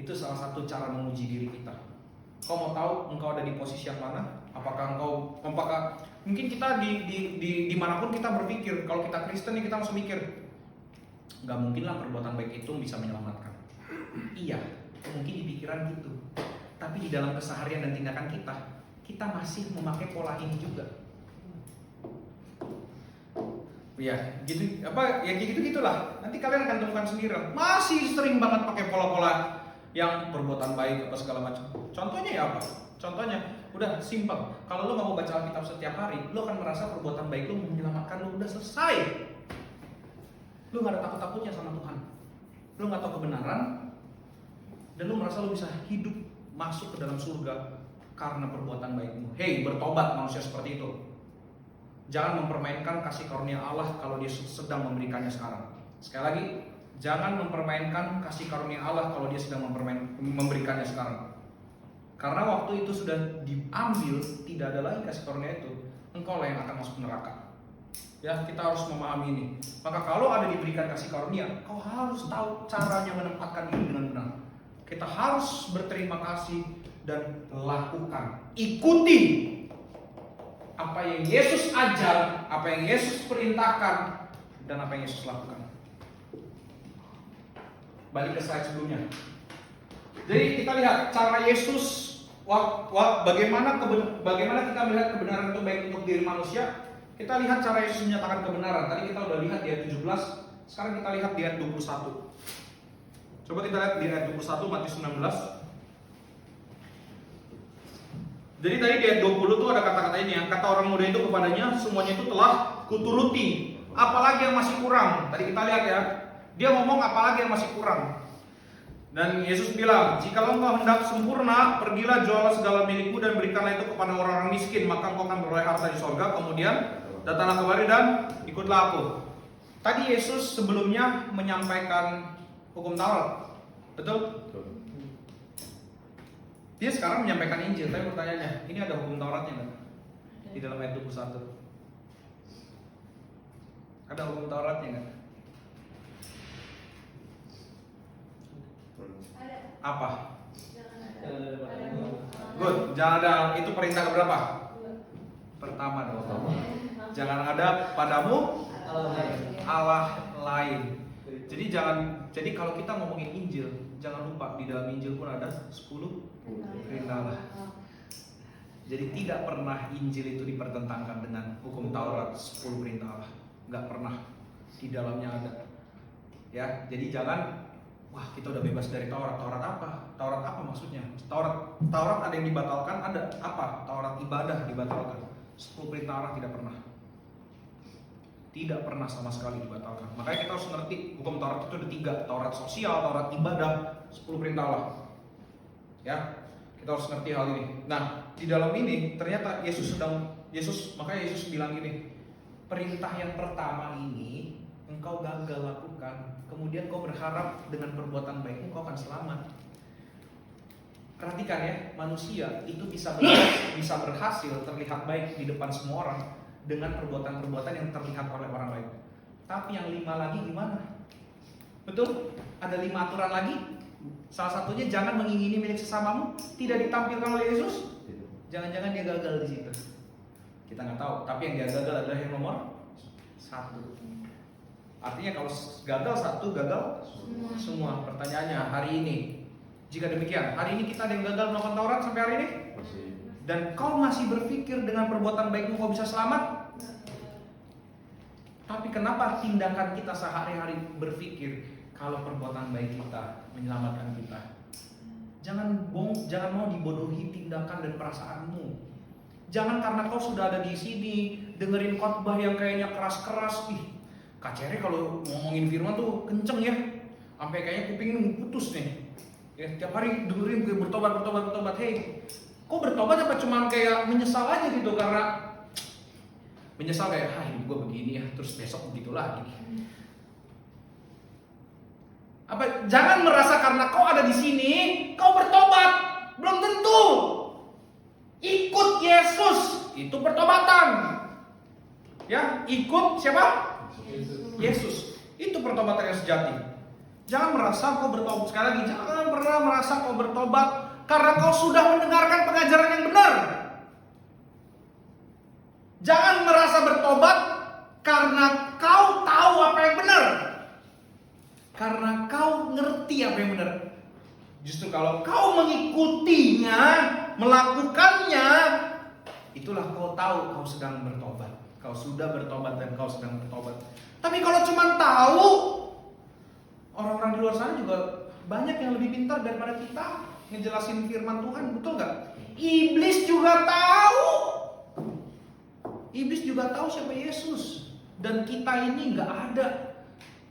itu salah satu cara menguji diri kita. Kau mau tahu engkau ada di posisi yang mana? Apakah mungkin kita dimanapun kita berpikir, kalau kita Kristen kita langsung mikir, nggak mungkinlah perbuatan baik itu bisa menyelamatkan. Iya, mungkin di pikiran gitu. Tapi di dalam keseharian dan tindakan kita masih memakai pola ini juga. Ya, gitu gitulah. Nanti kalian akan temukan sendiri. Masih sering banget pakai pola-pola yang perbuatan baik apa segala macam. Contohnya ya apa? Contohnya udah simpel. Kalau lo nggak mau baca Alkitab setiap hari, lo akan merasa perbuatan baik lo menyelamatkan lo, udah selesai. Lo nggak ada takut-takutnya sama Tuhan. Lo nggak tahu kebenaran, dan lo merasa lo bisa hidup masuk ke dalam surga karena perbuatan baikmu. Hei, bertobat manusia seperti itu. Jangan mempermainkan kasih karunia Allah kalau dia sedang memberikannya sekarang. Sekali lagi, jangan mempermainkan kasih karunia Allah kalau dia sedang memberikannya sekarang. Karena waktu itu sudah diambil, tidak ada lagi kasih karunia itu, engkau lah yang akan masuk neraka. Ya, kita harus memahami ini. Maka kalau ada diberikan kasih karunia, kau harus tahu caranya menempatkan diri dengan benar. Kita harus berterima kasih dan lakukan. Ikuti apa yang Yesus ajar, apa yang Yesus perintahkan, dan apa yang Yesus lakukan. Balik ke slide sebelumnya. Jadi kita lihat cara Yesus, bagaimana kita melihat kebenaran itu baik untuk diri manusia. Kita lihat cara Yesus menyatakan kebenaran. Tadi kita udah lihat di ayat 17, sekarang kita lihat di ayat 21. Coba kita lihat di ayat 21 Matius 19. Jadi tadi di ayat 20 tuh ada kata-kata ini, yang kata orang muda itu kepadanya, semuanya itu telah kuturuti. apalagi yang masih kurang. Tadi kita lihat ya, dia ngomong apalagi yang masih kurang. Dan Yesus bilang, jikalau engkau hendak sempurna, pergilah jualah segala milikmu dan berikanlah itu kepada orang-orang miskin, maka engkau akan beroleh harta di sorga. Kemudian datanglah kemari dan ikutlah aku. Tadi Yesus sebelumnya menyampaikan hukum Taurat, betul? Dia sekarang menyampaikan Injil. Tapi pertanyaannya, ini ada hukum Tauratnya nggak? Di dalam ayat 21 ada hukum Tauratnya nggak? Apa? Good, jangan ada. Itu perintah keberapa? Pertama dong. Jangan ada padamu Allah lain. Jadi kalau kita ngomongin Injil, jangan lupa di dalam Injil pun ada 10 perintah Allah. Jadi tidak pernah Injil itu dipertentangkan dengan hukum Taurat 10 perintah Allah. Nggak pernah. Di dalamnya ada. Ya, jadi jangan wah, kita udah bebas dari Taurat. Taurat apa? Taurat apa maksudnya? Taurat ada yang dibatalkan, ada apa? Taurat ibadah dibatalkan. 10 perintah Allah tidak pernah. Tidak pernah sama sekali dibatalkan. Makanya kita harus ngerti hukum Taurat itu ada 3. Taurat sosial, Taurat ibadah, 10 perintah Allah. Ya, kita harus ngerti hal ini. Nah, di dalam ini ternyata makanya Yesus bilang gini, perintah yang pertama ini engkau gagal lakukan, kemudian kau berharap dengan perbuatan baikmu kau akan selamat. Perhatikan ya, manusia itu bisa berhasil terlihat baik di depan semua orang dengan perbuatan-perbuatan yang terlihat oleh orang lain. Tapi yang 5 lagi gimana? Betul? Ada 5 aturan lagi. Salah satunya jangan mengingini milik sesamamu. Tidak ditampilkan oleh Yesus. Jangan-jangan dia gagal di situ. Kita nggak tahu. Tapi yang dia gagal adalah yang nomor 1. Artinya kalau gagal 1, gagal semua. Pertanyaannya hari ini, jika demikian, hari ini kita ada yang gagal melakukan Taurat sampai hari ini? Dan kau masih berpikir dengan perbuatan baikmu kau bisa selamat? Tapi kenapa tindakan kita sehari-hari berpikir kalau perbuatan baik kita menyelamatkan kita? Jangan mau dibodohi tindakan dan perasaanmu. Jangan karena kau sudah ada di sini dengerin khotbah yang kayaknya keras-keras, Kak Cere kalau ngomongin firman tuh kenceng ya, sampai kayaknya kupingnya mau putus nih. Ya, tiap hari dengerin gue bertobat. Hey, kok bertobat apa cuman kayak menyesal aja gitu, karena menyesal kayak hidup gue begini ya, terus besok begitu lagi. Jangan merasa karena kau ada di sini kau bertobat, belum tentu. Ikut Yesus itu pertobatan. Ya, ikut siapa? Yesus. Itu pertobatan yang sejati. Jangan merasa kau bertobat, sekali lagi, jangan pernah merasa kau bertobat karena kau sudah mendengarkan pengajaran yang benar. Jangan merasa bertobat karena kau tahu apa yang benar. Karena kau ngerti apa yang benar. Justru kalau kau mengikutinya, melakukannya, itulah kau tahu kau sedang bertobat. Kau sudah bertobat dan kau sedang bertobat. Tapi kalau cuma tahu, orang-orang di luar sana juga banyak yang lebih pintar daripada kita ngejelasin firman Tuhan, betul nggak? Iblis juga tahu. Iblis juga tahu siapa Yesus. Dan kita ini nggak ada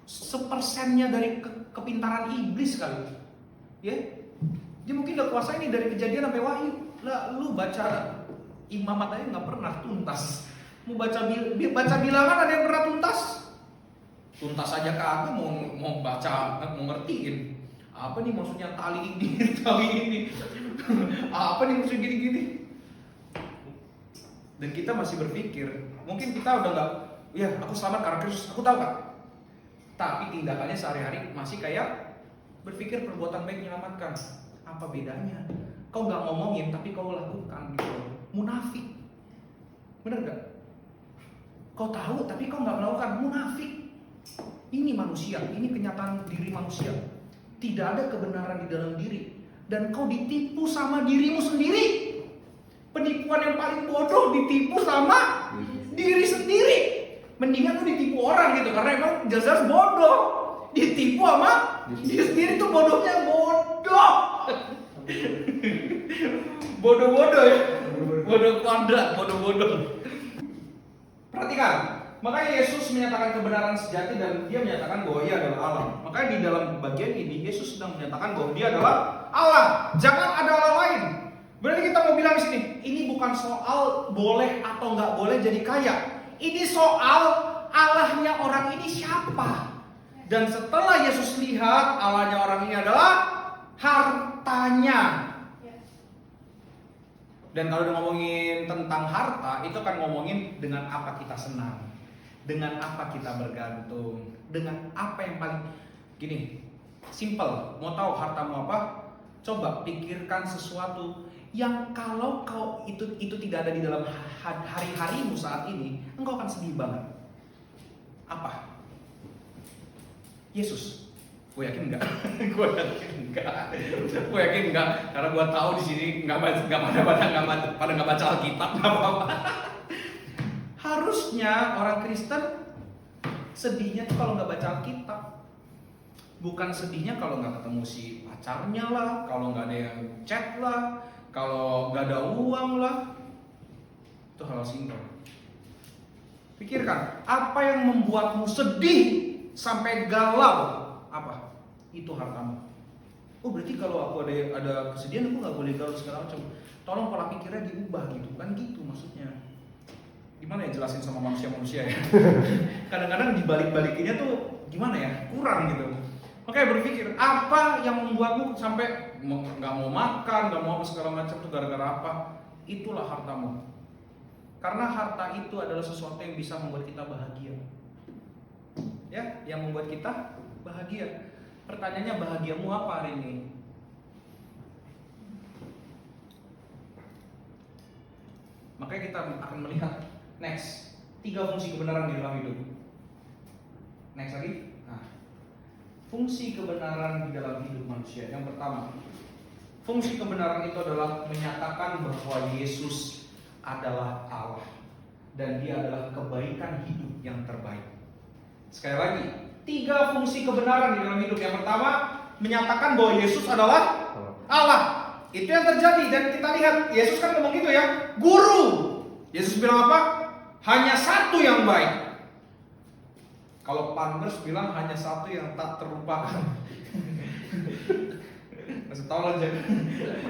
sepersennya dari kepintaran iblis kali. Ya, dia mungkin udah kuasa ini dari Kejadian sampai Wahyu. Lah, lu baca Imamat aja nggak pernah tuntas. Mau baca bilangan ada yang pernah tuntas? Tuntas aja kagak, mau baca, mau ngertiin. Apa nih maksudnya tali ini? Apa nih maksudnya gini-gini? Dan kita masih berpikir, mungkin kita udah nggak, ya aku selamat karena Kristus, aku tahu Kak. Tapi tindakannya sehari-hari masih kayak berpikir perbuatan baik menyelamatkan. Apa bedanya? Kau nggak ngomongin tapi kau lakukan gitu. Munafik. Bener gak? Kau tahu tapi kau nggak melakukan. Munafik. Ini manusia, ini kenyataan diri manusia. Tidak ada kebenaran di dalam diri. Dan kau ditipu sama dirimu sendiri. Penipuan yang paling bodoh ditipu sama diri sendiri. Mendingan lu ditipu orang gitu, karena emang jelas-jelas bodoh. Ditipu sama dia sendiri tuh bodohnya bodoh. Bodoh-bodoh ya. Bodoh kuadrat, bodoh-bodoh. Perhatikan, Makanya Yesus menyatakan kebenaran sejati dan dia menyatakan bahwa ia adalah Allah. Makanya di dalam bagian ini Yesus sedang menyatakan bahwa dia adalah Allah. Jangan ada Allah lain. Berarti kita mau bilang di sini, ini bukan soal boleh atau nggak boleh jadi kaya. Ini soal Allahnya orang ini siapa. Dan setelah Yesus lihat Allahnya orang ini adalah hartanya. Dan kalau ngomongin tentang harta, itu kan ngomongin dengan apa kita senang, dengan apa kita bergantung, dengan apa yang paling gini, simple. Mau tahu hartamu apa? Coba pikirkan sesuatu yang kalau kau itu tidak ada di dalam hari-harimu saat ini, engkau akan sedih banget. Apa? Yesus. Gue yakin enggak. Gue yakin enggak. Karena gue tahu di sini nggak pada baca Alkitab, nggak apa-apa. Harusnya orang Kristen sedihnya tuh kalau nggak baca Alkitab. Bukan sedihnya kalau nggak ketemu si pacarnya lah, kalau nggak ada yang chat lah, kalau nggak ada uang lah. Itu hal simpel. Pikirkan, apa yang membuatmu sedih sampai galau? Apa? Itu hartamu. Oh berarti kalau aku ada kesedihan aku nggak boleh galau segala macam. Tolong pola pikirnya diubah gitu, kan gitu maksudnya. Gimana ya jelasin sama manusia ya? Kadang-kadang dibalik-balikinnya tuh gimana ya? Kurang gitu. Oke, berpikir apa yang membuatmu sampai nggak mau makan, nggak mau apa segala macam tuh gara-gara apa? Itulah hartamu. Karena harta itu adalah sesuatu yang bisa membuat kita bahagia. Ya, yang membuat kita bahagia. Pertanyaannya, bahagiamu apa hari ini? Makanya kita akan melihat next 3 fungsi kebenaran di dalam hidup. Next lagi. Nah, fungsi kebenaran di dalam hidup manusia. Yang pertama, fungsi kebenaran itu adalah menyatakan bahwa Yesus adalah Allah dan dia adalah kebaikan hidup yang terbaik. Sekali lagi, 3 fungsi kebenaran di dalam hidup. Yang pertama, menyatakan bahwa Yesus adalah Allah. Itu yang terjadi dan kita lihat Yesus kan ngomong gitu ya, guru. Yesus bilang apa? Hanya satu yang baik. Kalau Panders bilang hanya satu yang tak terlupakan. Masih tahu aja.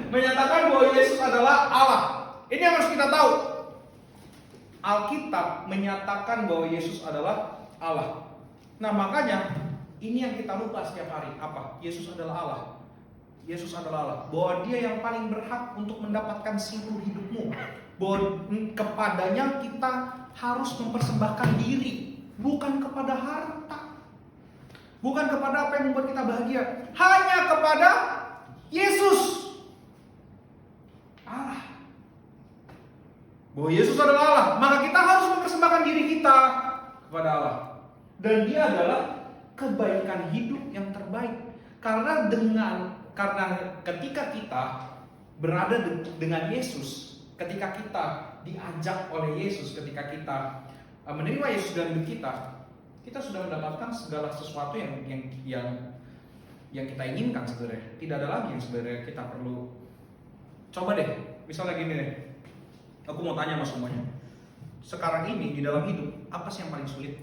Menyatakan bahwa Yesus adalah Allah. Ini yang harus kita tahu. Alkitab menyatakan bahwa Yesus adalah Allah. Nah makanya ini yang kita lupa setiap hari. Apa? Yesus adalah Allah. Yesus adalah Allah. Bahwa dia yang paling berhak untuk mendapatkan seluruh hidupmu. Bahwa kepadanya kita harus mempersembahkan diri. Bukan kepada harta. Bukan kepada apa yang membuat kita bahagia. Hanya kepada Yesus. Allah. Bahwa Yesus adalah Allah. Maka kita harus mempersembahkan diri kita kepada Allah. Dan dia adalah kebaikan hidup yang terbaik. Karena ketika kita berada dengan Yesus, ketika kita diajak oleh Yesus, ketika kita menerima Yesus dalam hidup kita sudah mendapatkan segala sesuatu yang kita inginkan sebenarnya. Tidak ada lagi yang sebenarnya kita perlu. Coba deh, misalnya gini deh. Aku mau tanya sama semuanya. Sekarang ini di dalam hidup, apa sih yang paling sulit?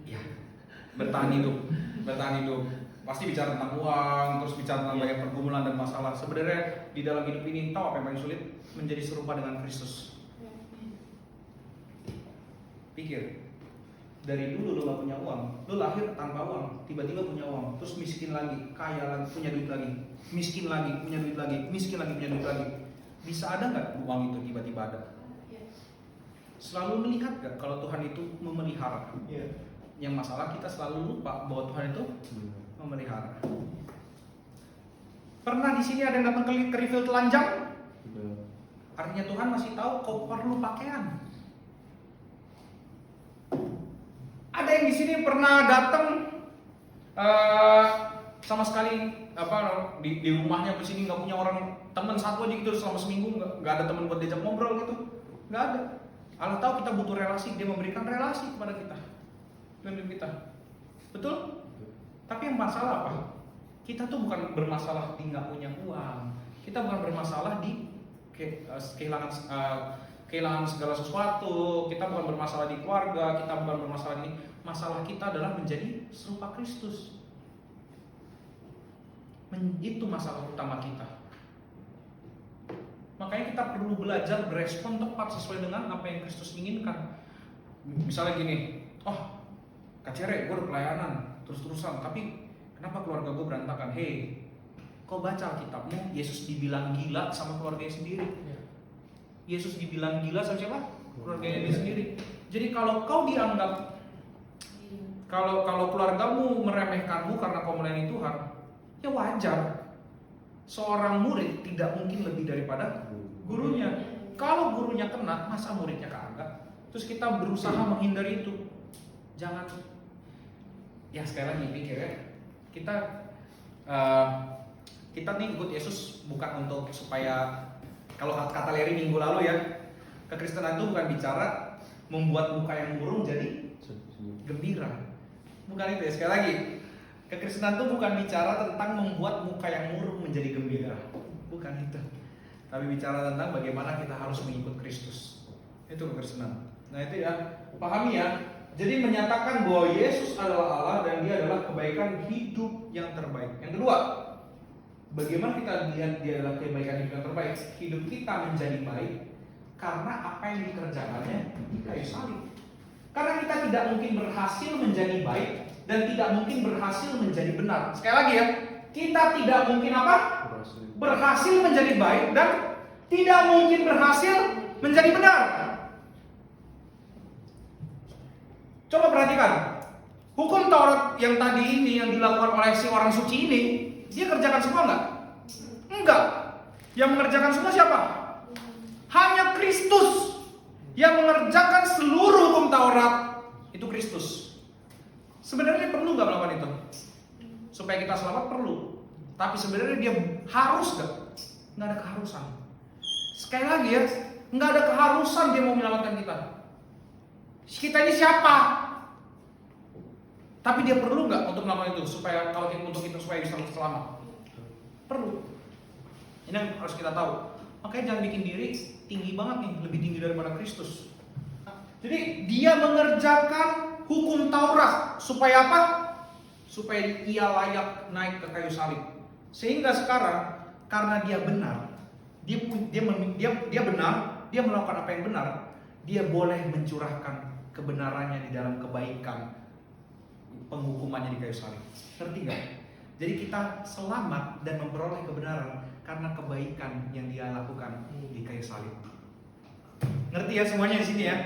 Ya, bertahan hidup. Pasti bicara tentang uang, terus bicara tentang banyak pergumulan dan masalah. Sebenarnya di dalam hidup ini tahu apa yang paling sulit? Menjadi serupa dengan Kristus. Pikir, dari dulu lo gak punya uang, lo lahir tanpa uang, tiba-tiba punya uang, terus miskin lagi, kaya lagi, punya duit lagi, miskin lagi, punya duit lagi, miskin lagi, punya duit lagi. Bisa ada nggak uang itu tiba-tiba ada? Selalu melihat gak kalau Tuhan itu memelihara? Yang masalah kita selalu lupa bahwa Tuhan itu memelihara. Pernah di sini ada yang datang ke refill telanjang? Artinya Tuhan masih tahu kau perlu pakaian. Ada yang di sini pernah datang sama sekali di rumahnya ke sini nggak punya orang teman satu aja gitu selama seminggu nggak ada teman buat diajak ngobrol gitu, nggak ada. Allah tahu kita butuh relasi, dia memberikan relasi kepada kita dalam hidup kita, betul? Tapi yang masalah apa? Kita tuh bukan bermasalah di nggak punya uang, kita bukan bermasalah di kehilangan kehilangan segala sesuatu, kita bukan bermasalah di keluarga, kita bukan bermasalah ini. Masalah kita adalah menjadi serupa Kristus. Itu masalah utama kita. Makanya kita perlu belajar berespon tepat sesuai dengan apa yang Kristus inginkan. Misalnya gini, oh kacere, gue udah pelayanan terus-terusan, tapi kenapa keluarga gue berantakan? Hei, kau baca Alkitabmu, Yesus dibilang gila sama keluarganya sendiri. Yesus dibilang gila sama siapa? Keluarganya dia sendiri. Jadi kalau kau dianggap, kalau keluargamu meremehkanmu karena kau melayani Tuhan, ya wajar. Seorang murid tidak mungkin lebih daripada gurunya. Kalau gurunya kena, masa muridnya kagak? Terus kita berusaha menghindari itu. Jangan. Ya sekali lagi pikir ya. Kita nih ikut Yesus bukan untuk supaya, kalau kata Larry minggu lalu ya, kekristenan itu bukan bicara membuat muka yang murung jadi gembira. Bukan itu ya, sekali lagi. Kekristenan itu bukan bicara tentang membuat muka yang murung menjadi gembira. Bukan itu. Tapi bicara tentang bagaimana kita harus mengikut Kristus. Itu kekristenan. Nah itu ya, pahami ya. Jadi menyatakan bahwa Yesus adalah Allah dan Dia adalah kebaikan hidup yang terbaik. Yang kedua, bagaimana kita lihat Dia adalah kebaikan hidup yang terbaik? Hidup kita menjadi baik karena apa yang dikerjakannya di kayu salib. Karena kita tidak mungkin berhasil menjadi baik dan tidak mungkin berhasil menjadi benar. Sekali lagi ya, kita tidak mungkin apa? Berhasil menjadi baik dan tidak mungkin berhasil menjadi benar. Coba perhatikan, hukum Taurat yang tadi ini yang dilakukan oleh si orang suci ini, dia kerjakan semua enggak? Enggak. Yang mengerjakan semua siapa? Hanya Kristus. Yang mengerjakan seluruh hukum Taurat itu Kristus. Sebenarnya perlu nggak melakukan itu? Supaya kita selamat perlu. Tapi sebenarnya dia harus nggak? Nggak ada keharusan. Sekali lagi ya, nggak ada keharusan dia mau menyelamatkan kita. Kita ini siapa? Tapi dia perlu nggak untuk melakukan itu supaya kalau untuk kita supaya bisa selamat? Perlu. Ini yang harus kita tahu. Makanya jangan bikin diri tinggi banget nih, lebih tinggi daripada Kristus. Jadi dia mengerjakan hukum Taurat supaya apa? Supaya ia layak naik ke kayu salib. Sehingga sekarang karena dia benar, dia benar, dia melakukan apa yang benar, dia boleh mencurahkan kebenarannya di dalam kebaikan penghukumannya di kayu salib. Ngerti gak? Jadi kita selamat dan memperoleh kebenaran karena kebaikan yang dia lakukan di kayu salib. Ngerti ya semuanya di sini ya?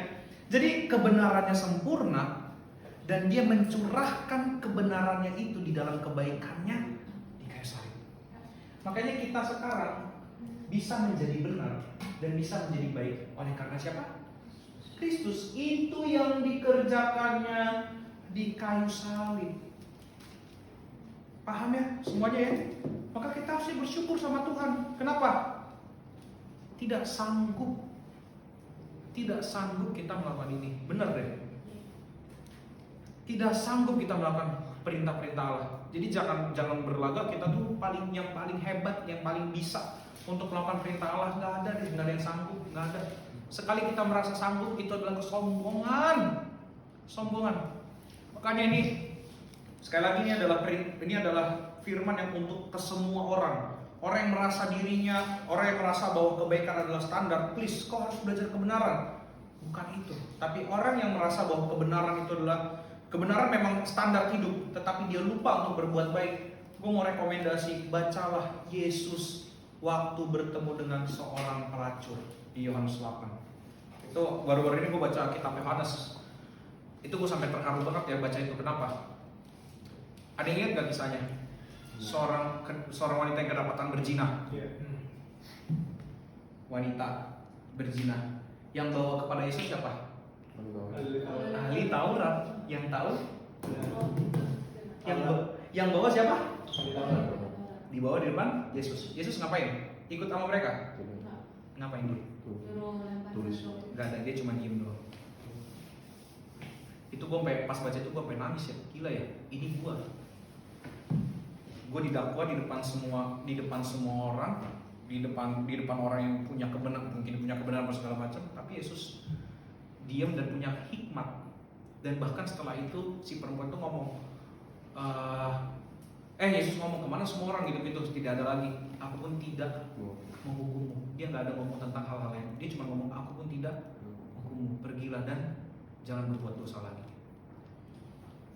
Jadi kebenarannya sempurna dan dia mencurahkan kebenarannya itu di dalam kebaikannya di kayu salib. Makanya kita sekarang bisa menjadi benar dan bisa menjadi baik oleh karena siapa? Kristus. Itu yang dikerjakannya di kayu salib. Paham ya semuanya ya? Maka kita harus bersyukur sama Tuhan. Kenapa? Tidak sanggup kita melakukan ini. Benar deh. Tidak sanggup kita melakukan perintah-perintah Allah. Jadi jangan berlagak kita tuh yang paling hebat, yang paling bisa untuk melakukan perintah Allah. Nggak ada deh, nggak ada yang sanggup, nggak ada. Sekali kita merasa sanggup itu adalah kesombongan. Makanya ini sekali lagi ini adalah firman yang untuk ke semua orang. Orang yang merasa dirinya, orang yang merasa bahwa kebaikan adalah standar, please, kau harus belajar kebenaran. Bukan itu. Tapi orang yang merasa bahwa kebenaran itu adalah kebenaran memang standar hidup, tetapi dia lupa untuk berbuat baik. Gue mau rekomendasi, bacalah Yesus waktu bertemu dengan seorang pelacur di Yohanes 8. Itu baru-baru ini gue baca kitab Yohanes. Itu gue sampai terharu banget ya baca itu. Kenapa? Ada yang ingat gak kisahnya? Seorang wanita yang kedapatan berzina. Wanita berzina. Yang bawa kepada Yesus siapa? Ahli Taurat. Yang tahu? Yang bawa siapa? Dibawa di depan Yesus. Yesus ngapain? Ikut sama mereka? Ngapain dia? Tulis. Gak ada, dia cuma diem doang. Itu gue pas baca itu gue nangis ya. Gila ya, ini gue didakwa di depan semua orang, di depan orang yang punya kebenaran, mungkin punya kebenaran segala macam, tapi Yesus diam dan punya hikmat. Dan bahkan setelah itu si perempuan itu ngomong, Yesus ngomong, kemana semua orang hidup itu tidak ada lagi, aku pun tidak menghukummu. Dia nggak ada ngomong tentang hal-hal lain, dia cuma ngomong aku pun tidak menghukummu, pergilah dan jangan berbuat dosa lagi.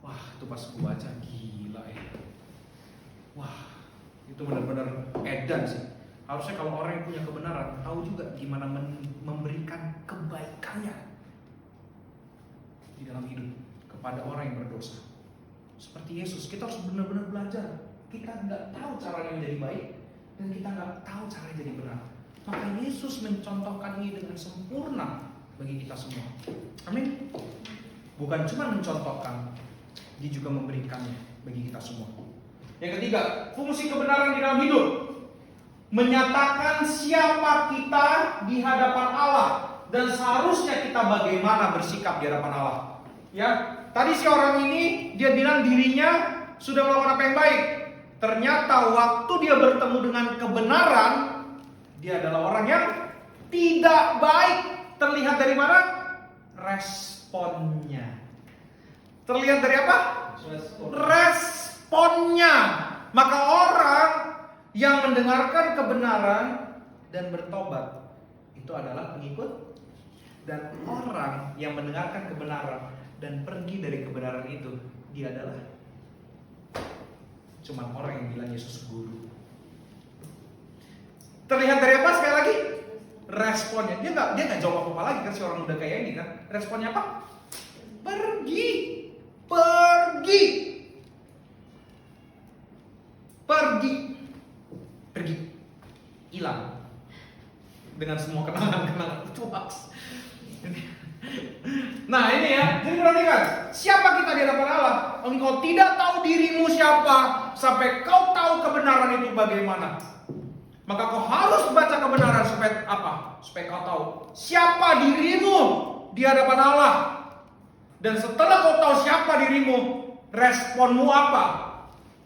Wah, itu pas gue baca, gila ya. Wah, itu benar-benar edan sih. Harusnya kalau orang yang punya kebenaran tahu juga gimana memberikan kebaikannya di dalam hidup kepada orang yang berdosa. Seperti Yesus, kita harus benar-benar belajar. Kita nggak tahu caranya menjadi baik dan kita nggak tahu caranya jadi benar. Maka Yesus mencontohkan ini dengan sempurna bagi kita semua. Amin. Bukan cuma mencontohkan, dia juga memberikannya bagi kita semua. Yang ketiga, fungsi kebenaran di dalam hidup. Menyatakan siapa kita di hadapan Allah dan seharusnya kita bagaimana bersikap di hadapan Allah. Ya, tadi si orang ini dia bilang dirinya sudah melakukan apa yang baik. Ternyata waktu dia bertemu dengan kebenaran, dia adalah orang yang tidak baik. Terlihat dari mana? Responnya. Terlihat dari apa? Responnya. Maka orang yang mendengarkan kebenaran dan bertobat itu adalah pengikut, dan orang yang mendengarkan kebenaran dan pergi dari kebenaran itu, dia adalah cuma orang yang bilang Yesus guru. Terlihat dari apa sekali lagi? Responnya. Dia nggak jawab apa lagi kan si orang muda kayak ini kan? Responnya apa? Pergi, pergi, pergi, pergi, hilang dengan semua kenangan-kenangan itu hoax. Nah ini ya, jadi perhatikan, siapa kita di hadapan Allah? Engkau tidak tahu dirimu siapa sampai kau tahu kebenaran itu bagaimana. Maka kau harus baca kebenaran supaya apa? Supaya kau tahu siapa dirimu di hadapan Allah. Dan setelah kau tahu siapa dirimu, responmu apa?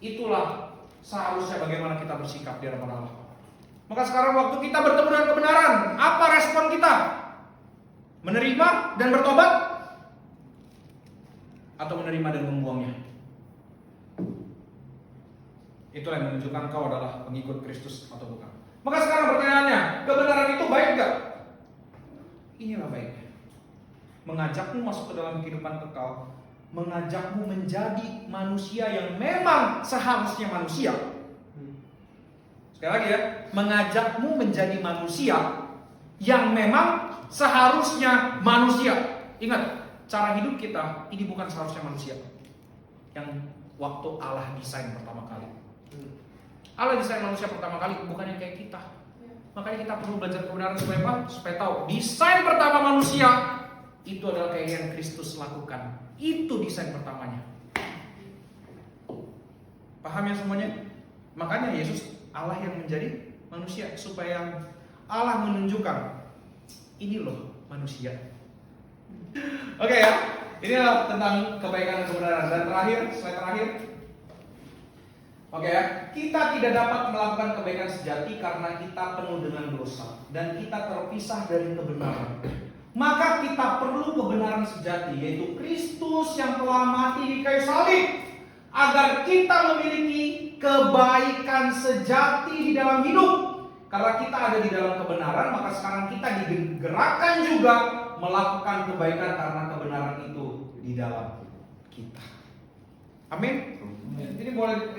Itulah seharusnya bagaimana kita bersikap di hadapan Allah. Maka sekarang waktu kita bertemu dengan kebenaran, apa respon kita? Menerima dan bertobat? Atau menerima dan membuangnya? Itulah yang menunjukkan kau adalah pengikut Kristus atau bukan. Maka sekarang pertanyaannya, kebenaran itu baik gak? Inilah baiknya. Mengajakmu masuk ke dalam kehidupan kekal, mengajakmu menjadi manusia yang memang seharusnya manusia. Sekali lagi ya, mengajakmu menjadi manusia yang memang seharusnya manusia. Ingat, cara hidup kita ini bukan seharusnya manusia yang waktu Allah desain pertama kali. Allah desain manusia pertama kali bukan yang kayak kita. Makanya kita perlu belajar kebenaran supaya apa? Supaya tahu desain pertama manusia itu adalah kayak yang Kristus lakukan. Itu desain pertamanya. Paham ya semuanya? Makanya Yesus Allah yang menjadi manusia supaya Allah menunjukkan ini loh manusia. Oke ya, inilah tentang kebaikan dan kebenaran. Dan terakhir, slide terakhir. Oke ya, kita tidak dapat melakukan kebaikan sejati karena kita penuh dengan dosa dan kita terpisah dari kebenaran. Maka kita perlu kebenaran sejati, yaitu Kristus yang telah mati di kayu salib, agar kita memiliki kebaikan sejati di dalam hidup. Karena kita ada di dalam kebenaran, maka sekarang kita digerakkan juga melakukan kebaikan karena kebenaran itu di dalam kita. Amin. Ini boleh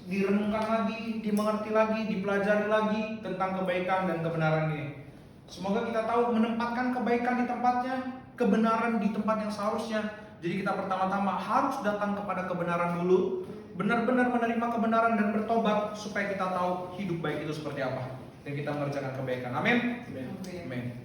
direnungkan lagi, dimengerti lagi, dipelajari lagi tentang kebaikan dan kebenaran ini. Semoga kita tahu menempatkan kebaikan di tempatnya, kebenaran di tempat yang seharusnya. Jadi kita pertama-tama harus datang kepada kebenaran dulu, benar-benar menerima kebenaran dan bertobat supaya kita tahu hidup baik itu seperti apa dan kita mengerjakan kebaikan. Amin. Amin.